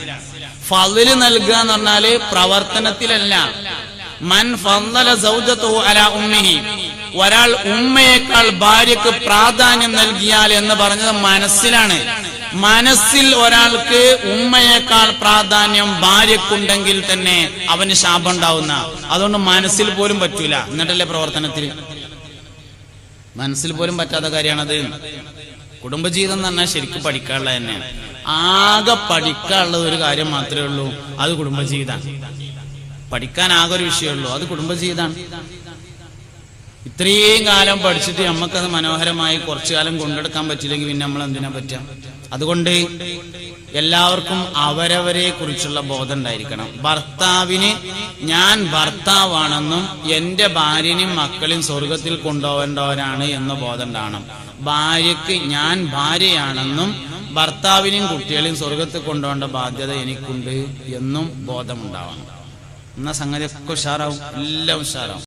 ഫളല് നൽകുക എന്ന് പറഞ്ഞാല് പ്രവർത്തനത്തിലല്ല. മൻ ഫളല സൗജതുഹു അലാ ഉമ്മിഹി, ഒരാൾ ഉമ്മയേക്കാൾ ഭാര്യക്ക് പ്രാധാന്യം നൽകിയാൽ എന്ന് പറഞ്ഞത് മനസ്സിലാണ്. മനസ്സിൽ ഒരാൾക്ക് ഉമ്മയേക്കാൾ പ്രാധാന്യം ഭാര്യക്കുണ്ടെങ്കിൽ തന്നെ അവന് ശാപം ഉണ്ടാവുന്ന. അതുകൊണ്ട് മനസ്സിൽ പോലും പറ്റൂല, എന്നിട്ടല്ലേ പ്രവർത്തനത്തിൽ. മനസ്സിൽ പോലും പറ്റാത്ത കാര്യമാണത്. കുടുംബജീവിതം എന്ന് പറഞ്ഞാൽ ശരിക്കും പഠിക്കാനുള്ളത് തന്നെയാണ്. ആകെ പഠിക്കാനുള്ളത് ഒരു കാര്യം മാത്രമേ ഉള്ളൂ, അത് കുടുംബജീവിതമാണ്. പഠിക്കാൻ ആകെ ഒരു വിഷയമുള്ളൂ, അത് കുടുംബജീവിതമാണ്. ഇത്രയും കാലം പഠിച്ചിട്ട് നമുക്കത് മനോഹരമായി കുറച്ചു കാലം കൊണ്ടെടുക്കാൻ പറ്റില്ലെങ്കിൽ പിന്നെ നമ്മൾ എന്തിനാ പറ്റാം. അതുകൊണ്ട് എല്ലാവർക്കും അവരവരെ കുറിച്ചുള്ള ബോധം ഉണ്ടായിരിക്കണം. ഭർത്താവിന് ഞാൻ ഭർത്താവാണെന്നും എന്റെ ഭാര്യനും മക്കളും സ്വർഗത്തിൽ കൊണ്ടുപോകേണ്ടവരാണ് എന്ന ബോധം ഉണ്ടാവണം. ഭാര്യക്ക് ഞാൻ ഭാര്യയാണെന്നും ഭർത്താവിനെയും കുട്ടികളെയും സ്വർഗത്തിൽ കൊണ്ടുപോകേണ്ട ബാധ്യത എനിക്കുണ്ട് എന്നും ബോധമുണ്ടാവണം. എന്നാ സംഗതിയൊക്കെ ഉഷാറാവും, എല്ലാം ഉഷാറാവും.